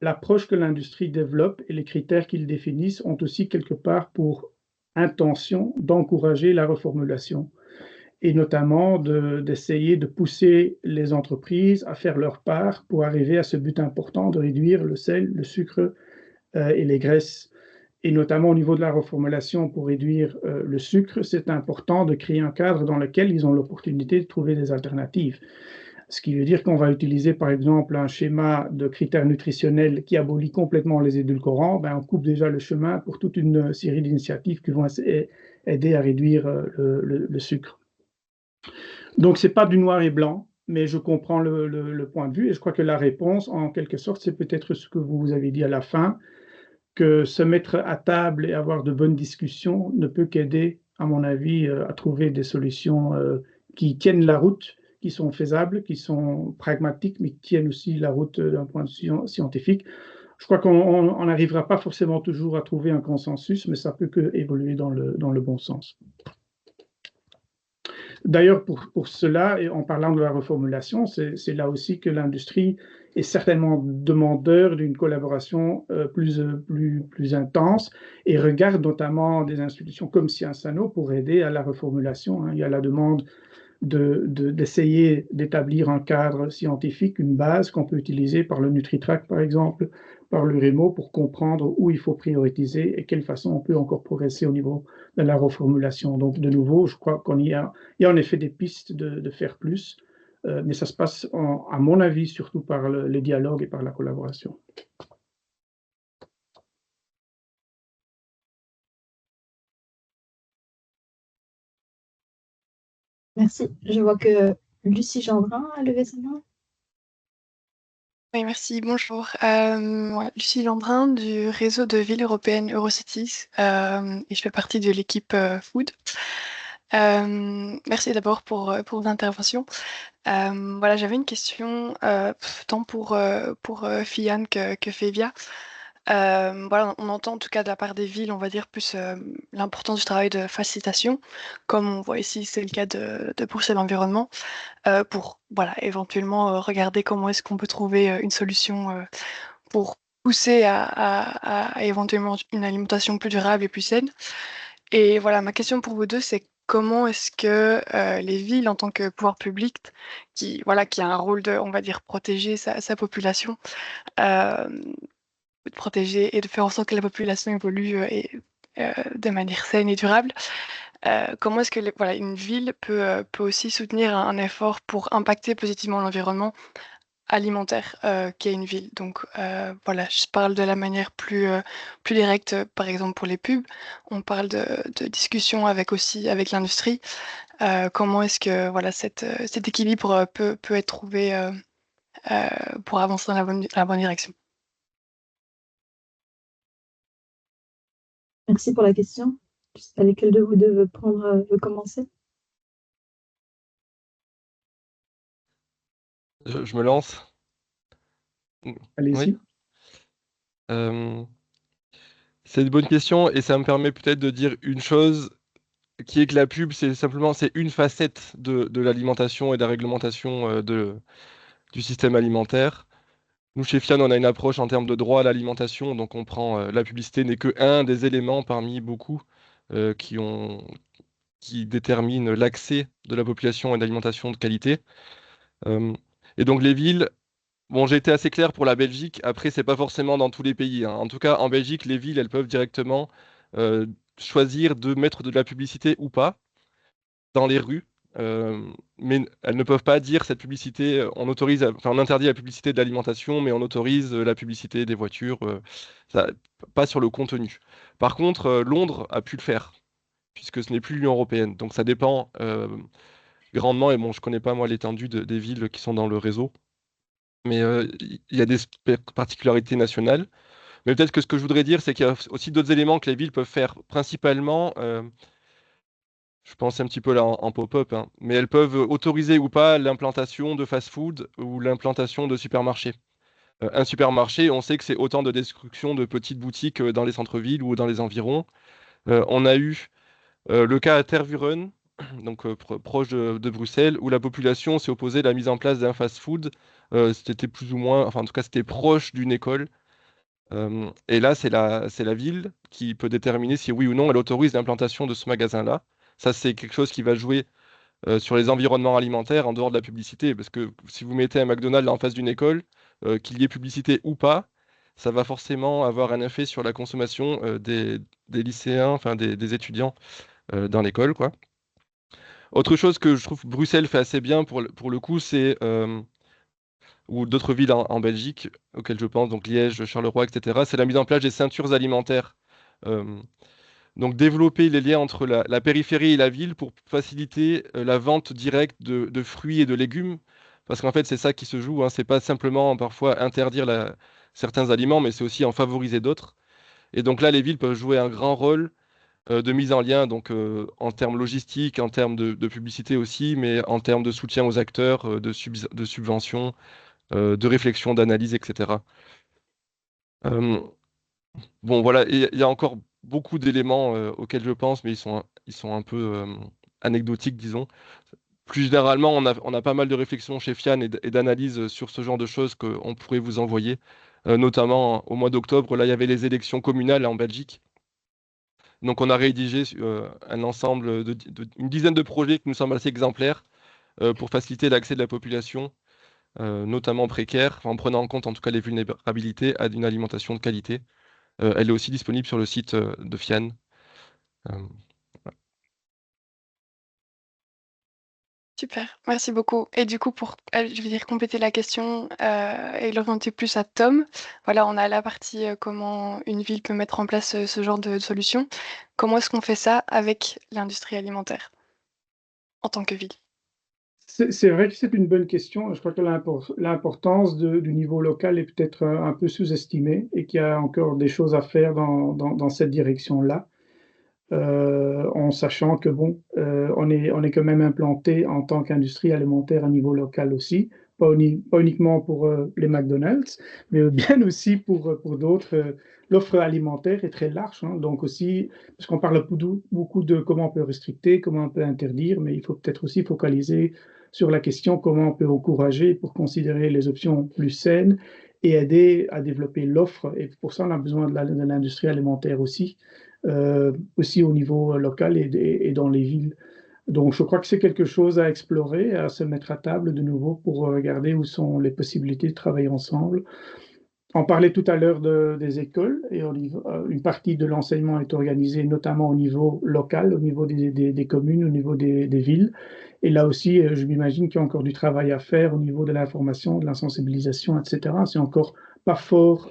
l'approche que l'industrie développe et les critères qu'ils définissent ont aussi quelque part pour intention d'encourager la reformulation et notamment d'essayer de pousser les entreprises à faire leur part pour arriver à ce but important de réduire le sel, le sucre et les graisses. Et notamment au niveau de la reformulation pour réduire le sucre, c'est important de créer un cadre dans lequel ils ont l'opportunité de trouver des alternatives. Ce qui veut dire qu'on va utiliser par exemple un schéma de critères nutritionnels qui abolit complètement les édulcorants, on coupe déjà le chemin pour toute une série d'initiatives qui vont aider à réduire le sucre. Donc c'est pas du noir et blanc, mais je comprends le point de vue et je crois que la réponse en quelque sorte c'est peut-être ce que vous avez dit à la fin, que se mettre à table et avoir de bonnes discussions ne peut qu'aider, à mon avis, à trouver des solutions qui tiennent la route, qui sont faisables, qui sont pragmatiques, mais qui tiennent aussi la route d'un point de vue scientifique. Je crois qu'on n'arrivera pas forcément toujours à trouver un consensus, mais ça peut qu'évoluer dans le bon sens. D'ailleurs, pour cela, et en parlant de la reformulation, c'est là aussi que l'industrie est certainement demandeur d'une collaboration plus intense et regarde notamment des institutions comme Sciences Anno pour aider à la reformulation. Il y a la demande d'essayer d'établir un cadre scientifique, une base qu'on peut utiliser par le NutriTrack, par exemple, par le REMO, pour comprendre où il faut prioriser et quelle façon on peut encore progresser au niveau de la reformulation. Donc, de nouveau, je crois qu'il y a en effet des pistes de faire plus, mais ça se passe, à mon avis, surtout par les dialogues et par la collaboration. Merci. Je vois que Lucie Gendrin a levé sa main. Oui, merci. Bonjour. Lucie Gendrin du réseau de villes européennes Eurocities et je fais partie de l'équipe Food. Merci d'abord pour vos interventions. Voilà, j'avais une question tant pour Fian que Fevia. Voilà, on entend en tout cas de la part des villes, on va dire, plus l'importance du travail de facilitation, comme on voit ici, c'est le cas de Bruxelles Environnement, pour voilà, éventuellement regarder comment est-ce qu'on peut trouver une solution pour pousser à éventuellement une alimentation plus durable et plus saine. Et voilà, ma question pour vous deux, c'est comment est-ce que les villes, en tant que pouvoir public, qui a un rôle de, on va dire, protéger sa population, de protéger et de faire en sorte que la population évolue de manière saine et durable, comment est-ce que voilà, une ville peut aussi soutenir un effort pour impacter positivement l'environnement alimentaire qu'est une ville. Donc voilà, je parle de la manière plus directe, par exemple pour les pubs. On parle de discussions avec l'industrie. Comment est-ce que voilà, cet équilibre peut être trouvé pour avancer dans la bonne direction? Merci pour la question. Je sais pas lesquels de vous deux veut commencer. Je me lance. Allez-y. Oui. C'est une bonne question et ça me permet peut-être de dire une chose qui est que la pub, c'est une facette de l'alimentation et de la réglementation du système alimentaire. Nous, chez Fian, on a une approche en termes de droit à l'alimentation, donc on prend la publicité n'est que un des éléments parmi beaucoup euh, qui ont, qui déterminent l'accès de la population à une alimentation de qualité. Euh, et donc les villes, bon, j'ai été assez clair pour la Belgique. Après, c'est pas forcément dans tous les pays, hein. En tout cas, en Belgique, les villes, elles peuvent directement euh, choisir de mettre de la publicité ou pas dans les rues. Mais elles ne peuvent pas dire cette publicité, on interdit la publicité de l'alimentation, mais on autorise la publicité des voitures, pas sur le contenu. Par contre, Londres a pu le faire, puisque ce n'est plus l'Union européenne. Donc ça dépend grandement, et bon, je connais pas moi l'étendue des villes qui sont dans le réseau, mais il y a des particularités nationales. Mais peut-être que ce que je voudrais dire, c'est qu'il y a aussi d'autres éléments que les villes peuvent faire, principalement. Je pense un petit peu là en pop-up, hein, mais elles peuvent autoriser ou pas l'implantation de fast-food ou l'implantation de supermarchés. Un supermarché, on sait que c'est autant de destruction de petites boutiques dans les centres-villes ou dans les environs. On a eu le cas à Tervuren, donc proche de Bruxelles, où la population s'est opposée à la mise en place d'un fast-food. C'était plus ou moins, enfin en tout cas c'était proche d'une école. Et là, c'est la ville qui peut déterminer si oui ou non elle autorise l'implantation de ce magasin-là. Ça, c'est quelque chose qui va jouer sur les environnements alimentaires en dehors de la publicité. Parce que si vous mettez un McDonald's en face d'une école, qu'il y ait publicité ou pas, ça va forcément avoir un effet sur la consommation des lycéens, enfin des étudiants dans l'école, quoi. Autre chose que je trouve Bruxelles fait assez bien pour le coup, c'est ou d'autres villes en Belgique auxquelles je pense, donc Liège, Charleroi, etc., c'est la mise en place des ceintures alimentaires. Euh, donc développer les liens entre la périphérie et la ville pour faciliter la vente directe de fruits et de légumes. Parce qu'en fait, c'est ça qui se joue, hein. C'est pas simplement parfois interdire certains aliments, mais c'est aussi en favoriser d'autres. Et donc là, les villes peuvent jouer un grand rôle de mise en lien, donc en termes logistiques, en termes de publicité aussi, mais en termes de soutien aux acteurs, de subventions, de réflexion, d'analyse, etc. Euh, bon, voilà, il y a encore beaucoup d'éléments auxquels je pense, mais ils sont un peu anecdotiques, disons. Plus généralement, on a pas mal de réflexions chez Fian et d'analyses sur ce genre de choses qu'on pourrait vous envoyer. Notamment au mois d'octobre, là, il y avait les élections communales en Belgique. Donc, on a rédigé un ensemble une dizaine de projets qui nous semblent assez exemplaires pour faciliter l'accès de la population, notamment précaire, en prenant en compte en tout cas les vulnérabilités à une alimentation de qualité. Elle est aussi disponible sur le site de Fian. Euh, Super, merci beaucoup. Et du coup, pour, je vais dire, compléter la question et l'orienter plus à Tom, voilà, on a la partie comment une ville peut mettre en place ce genre de solution. Comment est-ce qu'on fait ça avec l'industrie alimentaire en tant que ville? C'est vrai que c'est une bonne question. Je crois que l'importance du niveau local est peut-être un peu sous-estimée et qu'il y a encore des choses à faire dans cette direction-là. En sachant que bon, on est quand même implanté en tant qu'industrie alimentaire à niveau local aussi. pas uniquement pour les McDonald's, mais bien aussi pour d'autres. L'offre alimentaire est très large, hein, donc aussi, parce qu'on parle beaucoup de comment on peut restricter, comment on peut interdire, mais il faut peut-être aussi focaliser sur la question comment on peut encourager pour considérer les options plus saines et aider à développer l'offre. Et pour ça, on a besoin de l'industrie alimentaire aussi au niveau local et dans les villes. Donc, je crois que c'est quelque chose à explorer, à se mettre à table de nouveau pour regarder où sont les possibilités de travailler ensemble. On parlait tout à l'heure des écoles et une partie de l'enseignement est organisée notamment au niveau local, au niveau des communes, au niveau des villes. Et là aussi, je m'imagine qu'il y a encore du travail à faire au niveau de l'information, de la sensibilisation, etc. C'est encore pas fort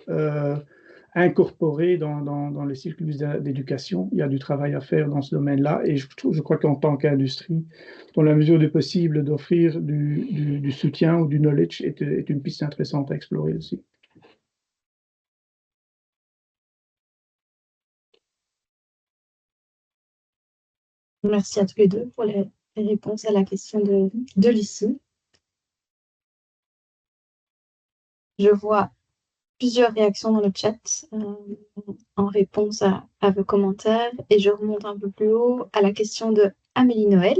incorporé dans les cycles d'éducation. Il y a du travail à faire dans ce domaine-là. Et je crois qu'en tant qu'industrie, dans la mesure du possible, d'offrir du soutien ou du knowledge est une piste intéressante à explorer aussi. Merci à tous les deux pour les réponses à la question de Lucie. Je vois plusieurs réactions dans le chat en réponse à vos commentaires et je remonte un peu plus haut à la question de Amélie Noël,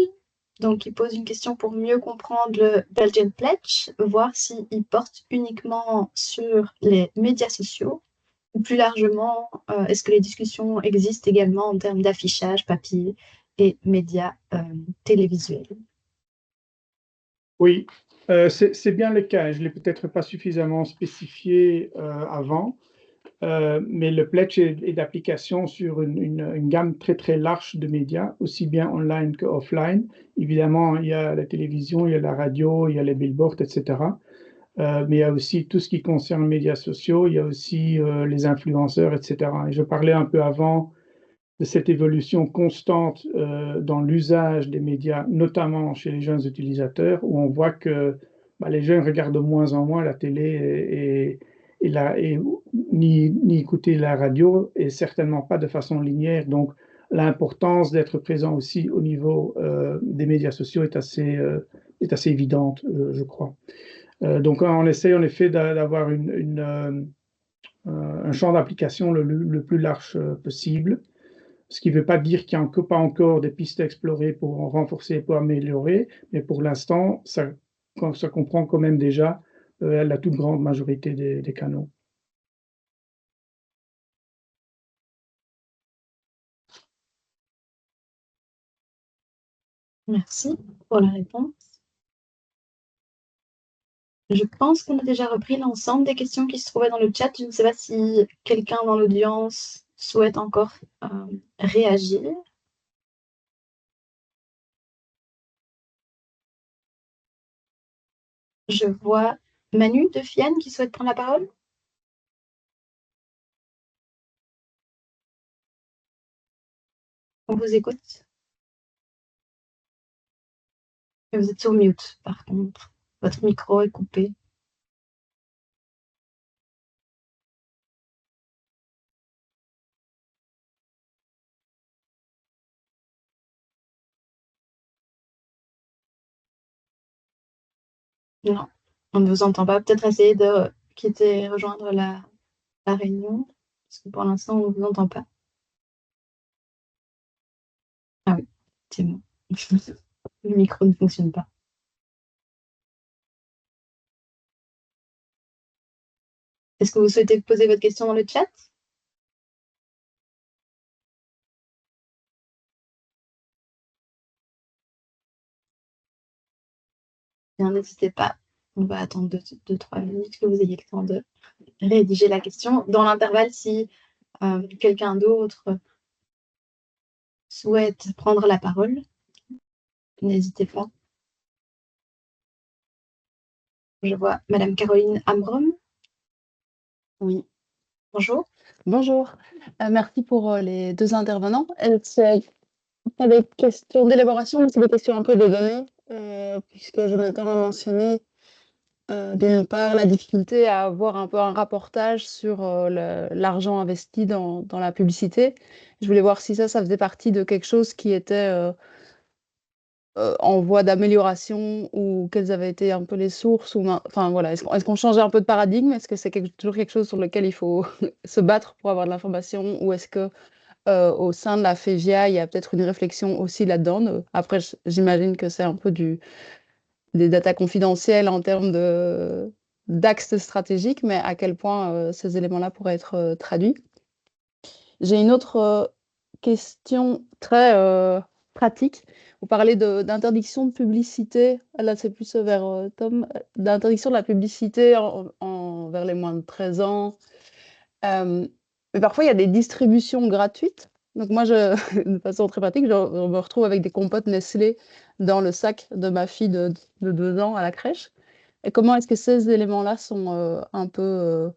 donc qui pose une question pour mieux comprendre le Belgian Pledge, voir s'il porte uniquement sur les médias sociaux ou plus largement, est-ce que les discussions existent également en termes d'affichage, papier et médias télévisuels? Oui, c'est bien le cas. Je ne l'ai peut-être pas suffisamment spécifié avant, mais le pledge est d'application sur une gamme très très large de médias, aussi bien online que offline. Évidemment, il y a la télévision, il y a la radio, il y a les billboards, etc. Mais il y a aussi tout ce qui concerne les médias sociaux, il y a aussi les influenceurs, etc. Et je parlais un peu avant de cette évolution constante dans l'usage des médias, notamment chez les jeunes utilisateurs, où on voit que les jeunes regardent de moins en moins la télé ni écouter la radio, et certainement pas de façon linéaire. Donc, l'importance d'être présent aussi au niveau des médias sociaux est assez évidente, je crois. Donc, on essaie en effet d'avoir un champ d'application le plus large possible. Ce qui ne veut pas dire qu'il n'y a pas encore des pistes à explorer pour en renforcer, pour améliorer, mais pour l'instant, ça comprend quand même déjà la toute grande majorité des canaux. Merci pour la réponse. Je pense qu'on a déjà repris l'ensemble des questions qui se trouvaient dans le chat. Je ne sais pas si quelqu'un dans l'audience souhaite encore réagir. Je vois Manu de Fienne qui souhaite prendre la parole. On vous écoute. Et vous êtes sur mute, par contre. Votre micro est coupé. Non, on ne vous entend pas. Peut-être essayer de quitter et rejoindre la réunion, parce que pour l'instant, on ne vous entend pas. Ah oui, c'est bon. Le micro ne fonctionne pas. Est-ce que vous souhaitez poser votre question dans le chat? Bien, n'hésitez pas. On va attendre 2-3 minutes que vous ayez le temps de rédiger la question. Dans l'intervalle, si quelqu'un d'autre souhaite prendre la parole, n'hésitez pas. Je vois Madame Caroline Ambrom. Oui. Bonjour. Bonjour. Merci pour les deux intervenants. C'est pas des questions d'élaboration, mais c'est des questions un peu de données, puisque Jonathan a mentionné d'une part la difficulté à avoir un peu un rapportage sur l'argent investi dans la publicité. Je voulais voir si ça faisait partie de quelque chose qui était en voie d'amélioration ou quelles avaient été un peu les sources enfin voilà, est-ce qu'on changeait un peu de paradigme? Est-ce que c'est toujours quelque chose sur lequel il faut se battre pour avoir de l'information ou est-ce que au sein de la FEVIA, il y a peut-être une réflexion aussi là-dedans? Après, j'imagine que c'est un peu des datas confidentielles en termes d'axes stratégiques, mais à quel point ces éléments-là pourraient être traduits? J'ai une autre question très pratique. Vous parlez d'interdiction de publicité. Là, c'est plus vers Tom. D'interdiction de la publicité vers les moins de 13 ans. Mais parfois, il y a des distributions gratuites. Donc moi, de façon très pratique, je me retrouve avec des compotes Nestlé dans le sac de ma fille de 2 ans à la crèche. Et comment est-ce que ces éléments-là sont un peu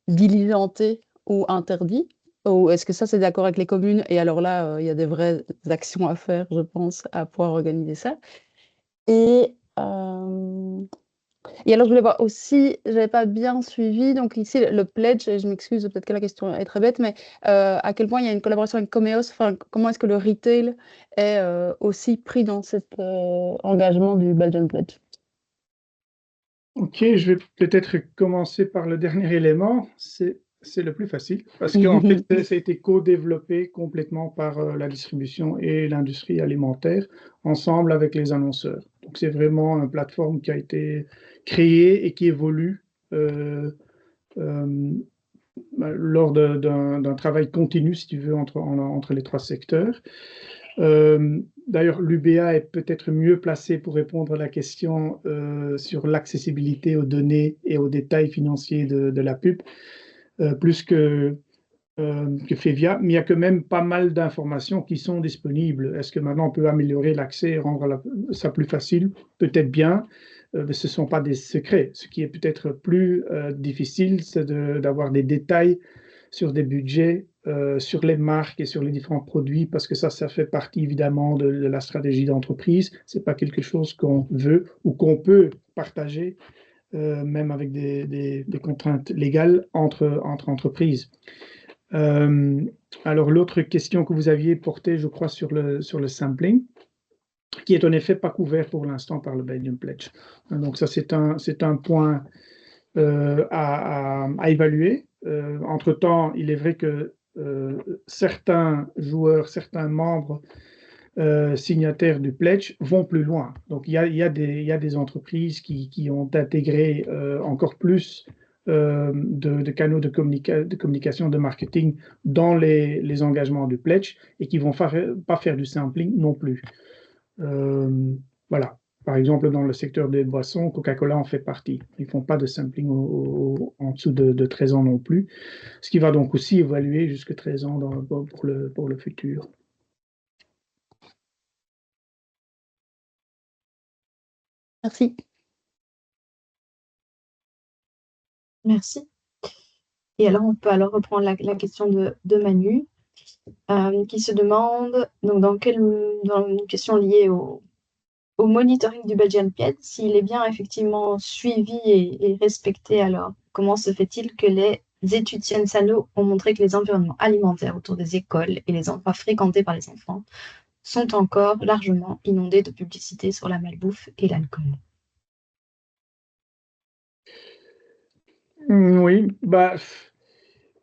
diligentés ou interdits? Ou est-ce que ça, c'est d'accord avec les communes? Et alors là, il y a des vraies actions à faire, je pense, à pouvoir organiser ça. Et alors, je voulais voir aussi, j'avais pas bien suivi, donc ici, le pledge, et je m'excuse, peut-être que la question est très bête, mais à quel point il y a une collaboration avec Comeos, enfin, comment est-ce que le retail est aussi pris dans cet engagement du Belgian Pledge? Ok, je vais peut-être commencer par le dernier élément. C'est le plus facile parce qu'en fait, ça a été co-développé complètement par la distribution et l'industrie alimentaire ensemble avec les annonceurs. Donc, c'est vraiment une plateforme qui a été créée et qui évolue lors d'un travail continu, si tu veux, entre les trois secteurs. D'ailleurs, l'UBA est peut-être mieux placé pour répondre à la question sur l'accessibilité aux données et aux détails financiers de la pub, plus que FEVIA, mais il y a quand même pas mal d'informations qui sont disponibles. Est-ce que maintenant on peut améliorer l'accès et rendre ça plus facile? Peut-être bien, mais ce ne sont pas des secrets. Ce qui est peut-être plus difficile, c'est d'avoir des détails sur des budgets, sur les marques et sur les différents produits, parce que ça fait partie évidemment de la stratégie d'entreprise. Ce n'est pas quelque chose qu'on veut ou qu'on peut partager, même avec des contraintes légales entre entreprises. Alors, l'autre question que vous aviez portée, je crois, sur le sampling, qui est en effet pas couvert pour l'instant par le Belgian Pledge. Donc ça, c'est un point à évaluer. Entre-temps, il est vrai que certains joueurs, certains membres signataires du Pledge vont plus loin. Donc, il y a des entreprises qui ont intégré encore plus de canaux de communication, de marketing dans les engagements du Pledge et qui ne vont pas faire du sampling non plus. Voilà. Par exemple, dans le secteur des boissons, Coca-Cola en fait partie. Ils ne font pas de sampling en dessous de 13 ans non plus, ce qui va donc aussi évaluer jusqu'à 13 ans pour le futur. Merci. Merci. Et alors, on peut alors reprendre la question de Manu, qui se demande, donc dans une question liée au monitoring du Belgian Pledge, s'il est bien effectivement suivi et respecté. Alors, comment se fait-il que les études Sciensano ont montré que les environnements alimentaires autour des écoles et les endroits fréquentés par les enfants sont encore largement inondés de publicité sur la malbouffe et l'alcool? Oui,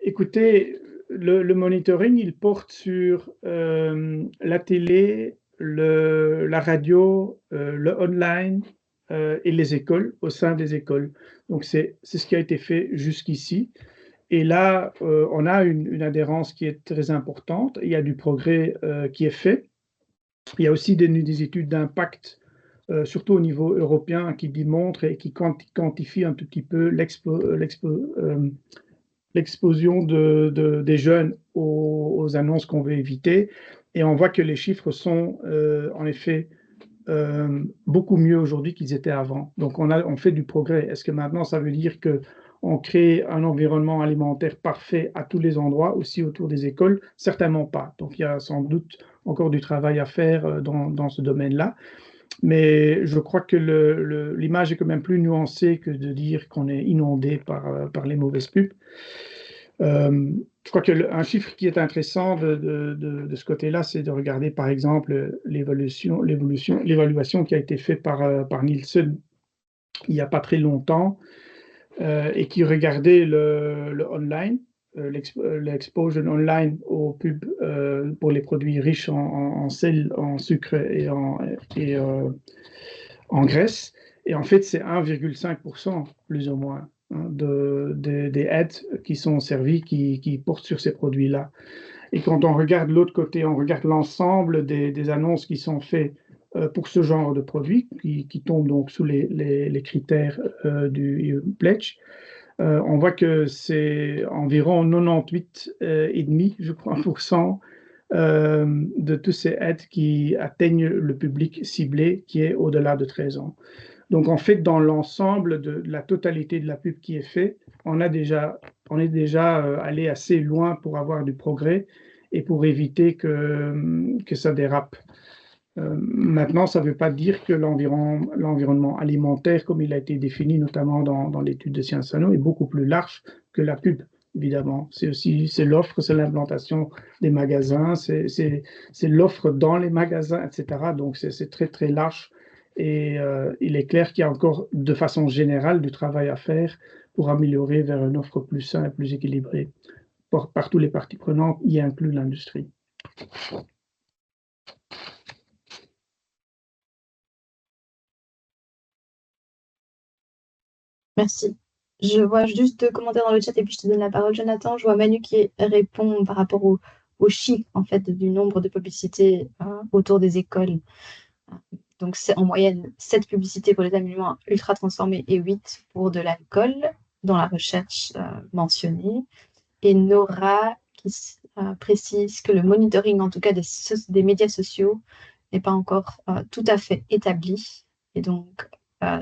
écoutez, le monitoring, il porte sur la télé, la radio, le online et les écoles, au sein des écoles. Donc, c'est ce qui a été fait jusqu'ici. Et là, on a une adhérence qui est très importante. Il y a du progrès qui est fait. Il y a aussi des études d'impact, surtout au niveau européen, qui démontrent et qui quantifient un tout petit peu l'explosion des jeunes aux annonces qu'on veut éviter. Et on voit que les chiffres sont en effet beaucoup mieux aujourd'hui qu'ils étaient avant. Donc on fait du progrès. Est-ce que maintenant ça veut dire qu'on crée un environnement alimentaire parfait à tous les endroits, aussi autour des écoles? Certainement pas. Donc il y a sans doute encore du travail à faire dans ce domaine-là. Mais je crois que l'image est quand même plus nuancée que de dire qu'on est inondé par les mauvaises pubs. Je crois qu'un chiffre qui est intéressant de ce côté-là, c'est de regarder par exemple l'évaluation qui a été faite par Nielsen il n'y a pas très longtemps et qui regardait le online, l'exposure online aux pubs pour les produits riches en sel, en sucre et en graisse. Et en fait, c'est 1,5% plus ou moins des ads qui sont servies qui portent sur ces produits-là. Et quand on regarde l'autre côté, on regarde l'ensemble des annonces qui sont faites pour ce genre de produits, qui tombent donc sous les critères du Pledge. On voit que c'est environ 98,5, je crois, de tous ces ads qui atteignent le public ciblé qui est au-delà de 13 ans. Donc, en fait, dans l'ensemble de la totalité de la pub qui est faite, on est déjà allé assez loin pour avoir du progrès et pour éviter que ça dérape. Maintenant, ça ne veut pas dire que l'environnement alimentaire, comme il a été défini notamment dans l'étude de Sciences Ano, est beaucoup plus large que la pub, évidemment. C'est l'offre, c'est l'implantation des magasins, c'est l'offre dans les magasins, etc. Donc, c'est très, très large. Et il est clair qu'il y a encore, de façon générale, du travail à faire pour améliorer vers une offre plus saine et plus équilibrée par tous les parties prenantes, y inclut l'industrie. Merci. Je vois juste deux commentaires dans le chat et puis je te donne la parole, Jonathan. Je vois Manu qui répond par rapport au chiffre en fait, du nombre de publicités autour des écoles. Donc, c'est en moyenne 7 publicités pour les aliments ultra transformés et 8 pour de l'alcool dans la recherche mentionnée. Et Nora qui précise que le monitoring, en tout cas des médias sociaux, n'est pas encore tout à fait établi. Et donc,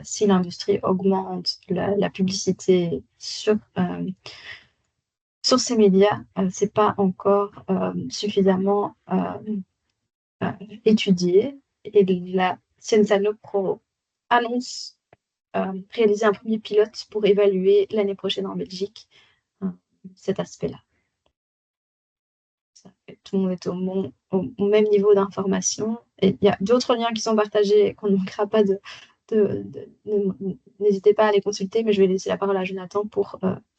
si l'industrie augmente la publicité sur ces médias, ce n'est pas encore suffisamment étudié. Et la Sciences Ano Pro annonce réaliser un premier pilote pour évaluer l'année prochaine en Belgique cet aspect-là. Tout le monde est au même niveau d'information. Et il y a d'autres liens qui sont partagés qu'on ne manquera pas n'hésitez pas à les consulter, mais je vais laisser la parole à Jonathan pour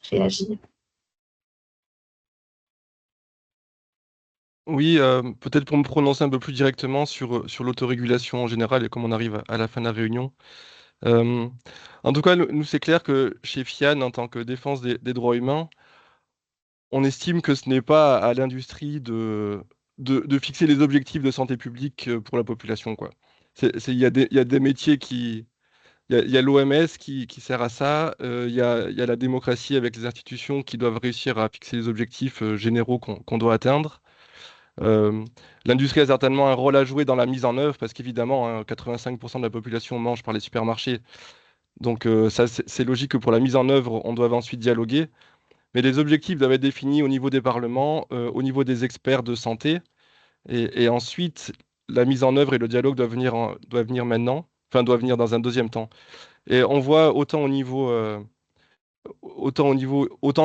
réagir. Oui, peut-être pour me prononcer un peu plus directement sur l'autorégulation en général et comme on arrive à la fin de la réunion. En tout cas, nous, c'est clair que chez FIAN, en tant que défense des droits humains, on estime que ce n'est pas à l'industrie de fixer les objectifs de santé publique pour la population, quoi. Il y a des métiers qui... Il y a l'OMS qui sert à ça, il y a la démocratie avec les institutions qui doivent réussir à fixer les objectifs généraux qu'on doit atteindre. L'industrie a certainement un rôle à jouer dans la mise en œuvre parce qu'évidemment, 85% de la population mange par les supermarchés. Donc ça, c'est logique que pour la mise en œuvre, on doit ensuite dialoguer. Mais les objectifs doivent être définis au niveau des parlements, au niveau des experts de santé. Et ensuite, la mise en œuvre et le dialogue doivent venir maintenant, enfin doivent venir dans un deuxième temps. Et on voit autant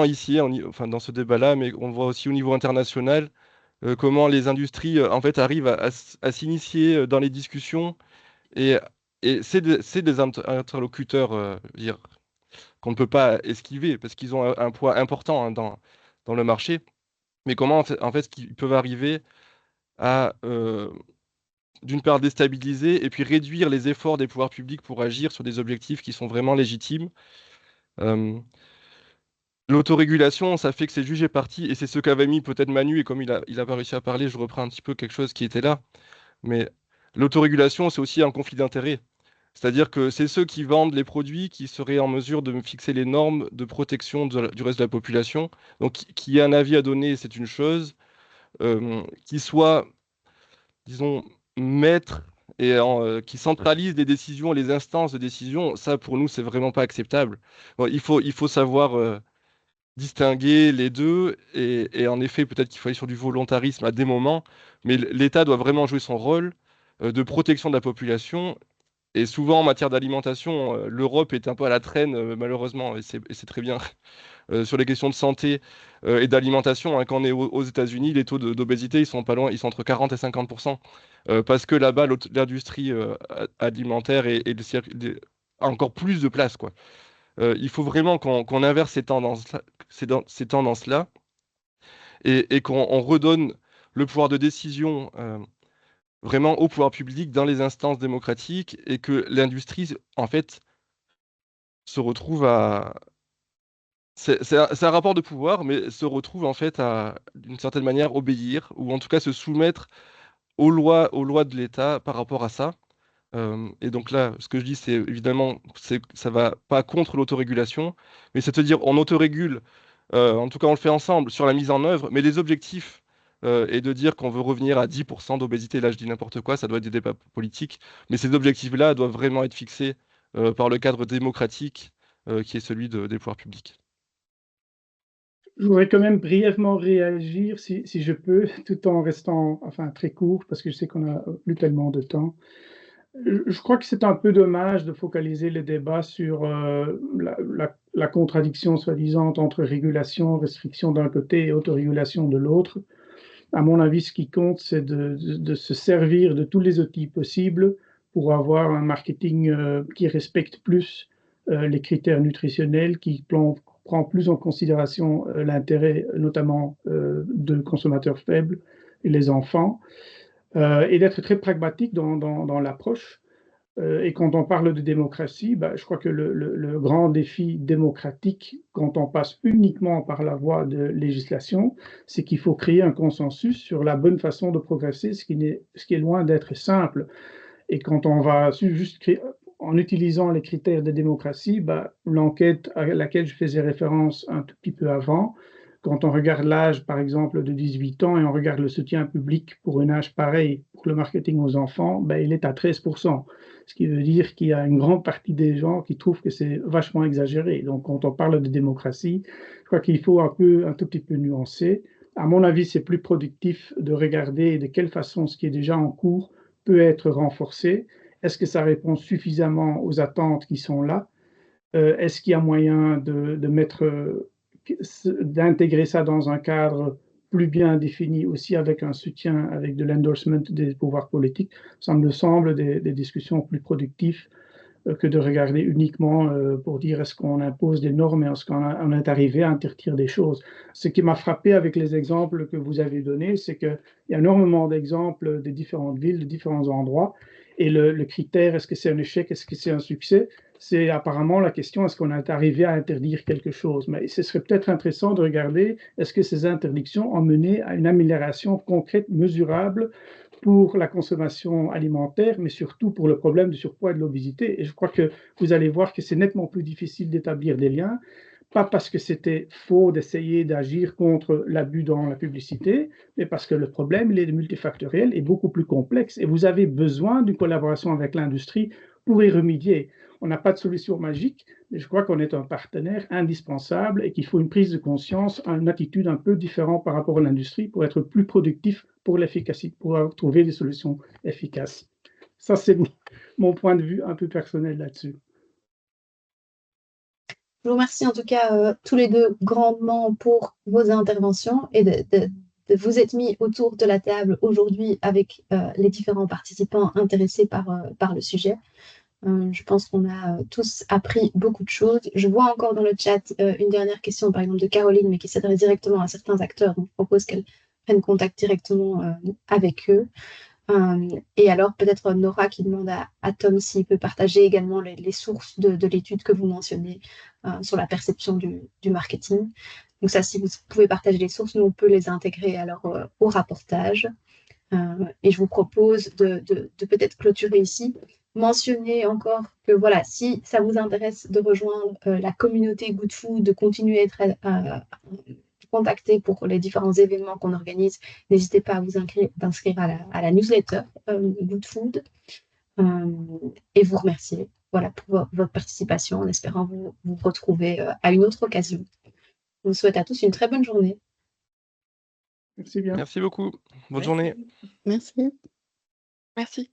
ici, enfin dans ce débat-là, mais on voit aussi au niveau international comment les industries en fait arrivent à s'initier dans les discussions et c'est des interlocuteurs qu'on ne peut pas esquiver parce qu'ils ont un poids important hein, dans le marché. Mais comment en fait qu'ils peuvent arriver à d'une part déstabiliser et puis réduire les efforts des pouvoirs publics pour agir sur des objectifs qui sont vraiment légitimes. L'autorégulation, ça fait que c'est jugé parti, et c'est ce qu'avait mis peut-être Manu, et comme il a pas réussi à parler, je reprends un petit peu quelque chose qui était là. Mais l'autorégulation, c'est aussi un conflit d'intérêts. C'est-à-dire que c'est ceux qui vendent les produits qui seraient en mesure de fixer les normes de protection du reste de la population. Donc, qui ait un avis à donner, c'est une chose. Qui soit, disons, maître et qui centralise les décisions, les instances de décision, ça, pour nous, c'est vraiment pas acceptable. Bon, il faut savoir distinguer les deux et en effet peut-être qu'il faut aller sur du volontarisme à des moments, mais l'État doit vraiment jouer son rôle de protection de la population Et souvent, en matière d'alimentation, l'Europe est un peu à la traîne, malheureusement, et c'est très bien. Sur les questions de santé et d'alimentation, hein, quand on est aux États-Unis, les taux d'obésité, ils sont pas loin, ils sont entre 40 et 50%, parce que là-bas, l'industrie alimentaire a encore plus de place, quoi. Il faut vraiment qu'on inverse ces tendances-là et qu'on redonne le pouvoir de décision vraiment au pouvoir public dans les instances démocratiques et que l'industrie, en fait, se retrouve à... C'est un rapport de pouvoir, mais se retrouve en fait à, d'une certaine manière, obéir, ou en tout cas se soumettre aux lois de l'État par rapport à ça. Et donc là, ce que je dis, c'est évidemment, ça va pas contre l'autorégulation, mais c'est de dire on autorégule, en tout cas on le fait ensemble sur la mise en œuvre, mais les objectifs, et de dire qu'on veut revenir à 10% d'obésité, là je dis n'importe quoi, ça doit être des débats politiques, mais ces objectifs-là doivent vraiment être fixés par le cadre démocratique qui est celui des pouvoirs publics. Je voudrais quand même brièvement réagir, si je peux, tout en restant très court, parce que je sais qu'on n'a plus tellement de temps. Je crois que c'est un peu dommage de focaliser le débat sur la contradiction soi-disant entre régulation, restriction d'un côté et autorégulation de l'autre. À mon avis, ce qui compte, c'est de se servir de tous les outils possibles pour avoir un marketing qui respecte plus les critères nutritionnels, qui prend plus en considération l'intérêt notamment de consommateurs faibles et les enfants, et d'être très pragmatique dans l'approche. Et quand on parle de démocratie, je crois que le grand défi démocratique, quand on passe uniquement par la voie de législation, c'est qu'il faut créer un consensus sur la bonne façon de progresser, ce qui est loin d'être simple. Et quand on va juste créer, en utilisant les critères de démocratie, l'enquête à laquelle je faisais référence un tout petit peu avant, quand on regarde l'âge, par exemple, de 18 ans et on regarde le soutien public pour un âge pareil pour le marketing aux enfants, il est à 13%. Ce qui veut dire qu'il y a une grande partie des gens qui trouvent que c'est vachement exagéré. Donc, quand on parle de démocratie, je crois qu'il faut un tout petit peu nuancer. À mon avis, c'est plus productif de regarder de quelle façon ce qui est déjà en cours peut être renforcé. Est-ce que ça répond suffisamment aux attentes qui sont là? Est-ce qu'il y a moyen d'intégrer ça dans un cadre plus bien défini aussi avec un soutien, avec de l'endorsement des pouvoirs politiques? Ça me semble des discussions plus productives que de regarder uniquement pour dire est-ce qu'on impose des normes et est-ce qu'on est arrivé à interdire des choses. Ce qui m'a frappé avec les exemples que vous avez donnés, c'est qu'il y a énormément d'exemples de différentes villes, de différents endroits, et le critère, est-ce que c'est un échec, est-ce que c'est un succès, c'est apparemment la question, est-ce qu'on est arrivé à interdire quelque chose? Mais ce serait peut-être intéressant de regarder, est-ce que ces interdictions ont mené à une amélioration concrète, mesurable, pour la consommation alimentaire, mais surtout pour le problème du surpoids et de l'obésité. Et je crois que vous allez voir que c'est nettement plus difficile d'établir des liens, pas parce que c'était faux d'essayer d'agir contre l'abus dans la publicité, mais parce que le problème, il est multifactoriel et beaucoup plus complexe. Et vous avez besoin d'une collaboration avec l'industrie pour y remédier. On n'a pas de solution magique, mais je crois qu'on est un partenaire indispensable et qu'il faut une prise de conscience, une attitude un peu différente par rapport à l'industrie pour être plus productif pour l'efficacité, pour trouver des solutions efficaces. Ça, c'est mon point de vue un peu personnel là-dessus. Je vous remercie en tout cas tous les deux grandement pour vos interventions et de vous être mis autour de la table aujourd'hui avec les différents participants intéressés par le sujet. Je pense qu'on a tous appris beaucoup de choses. Je vois encore dans le chat une dernière question, par exemple, de Caroline, mais qui s'adresse directement à certains acteurs. Donc, je propose qu'elle prenne contact directement avec eux. Et alors, peut-être Nora qui demande à Tom s'il peut partager également les sources de l'étude que vous mentionnez sur la perception du marketing. Donc ça, si vous pouvez partager les sources, nous, on peut les intégrer alors au rapportage. Et je vous propose de peut-être clôturer ici. Mentionner encore que voilà, si ça vous intéresse de rejoindre la communauté Good Food, de continuer à être contacté pour les différents événements qu'on organise, n'hésitez pas à vous inscrire à la newsletter Good Food et vous remercier pour votre participation en espérant vous retrouver à une autre occasion. Je vous souhaite à tous une très bonne journée. Merci bien. Merci beaucoup. Bonne journée. Merci. Merci.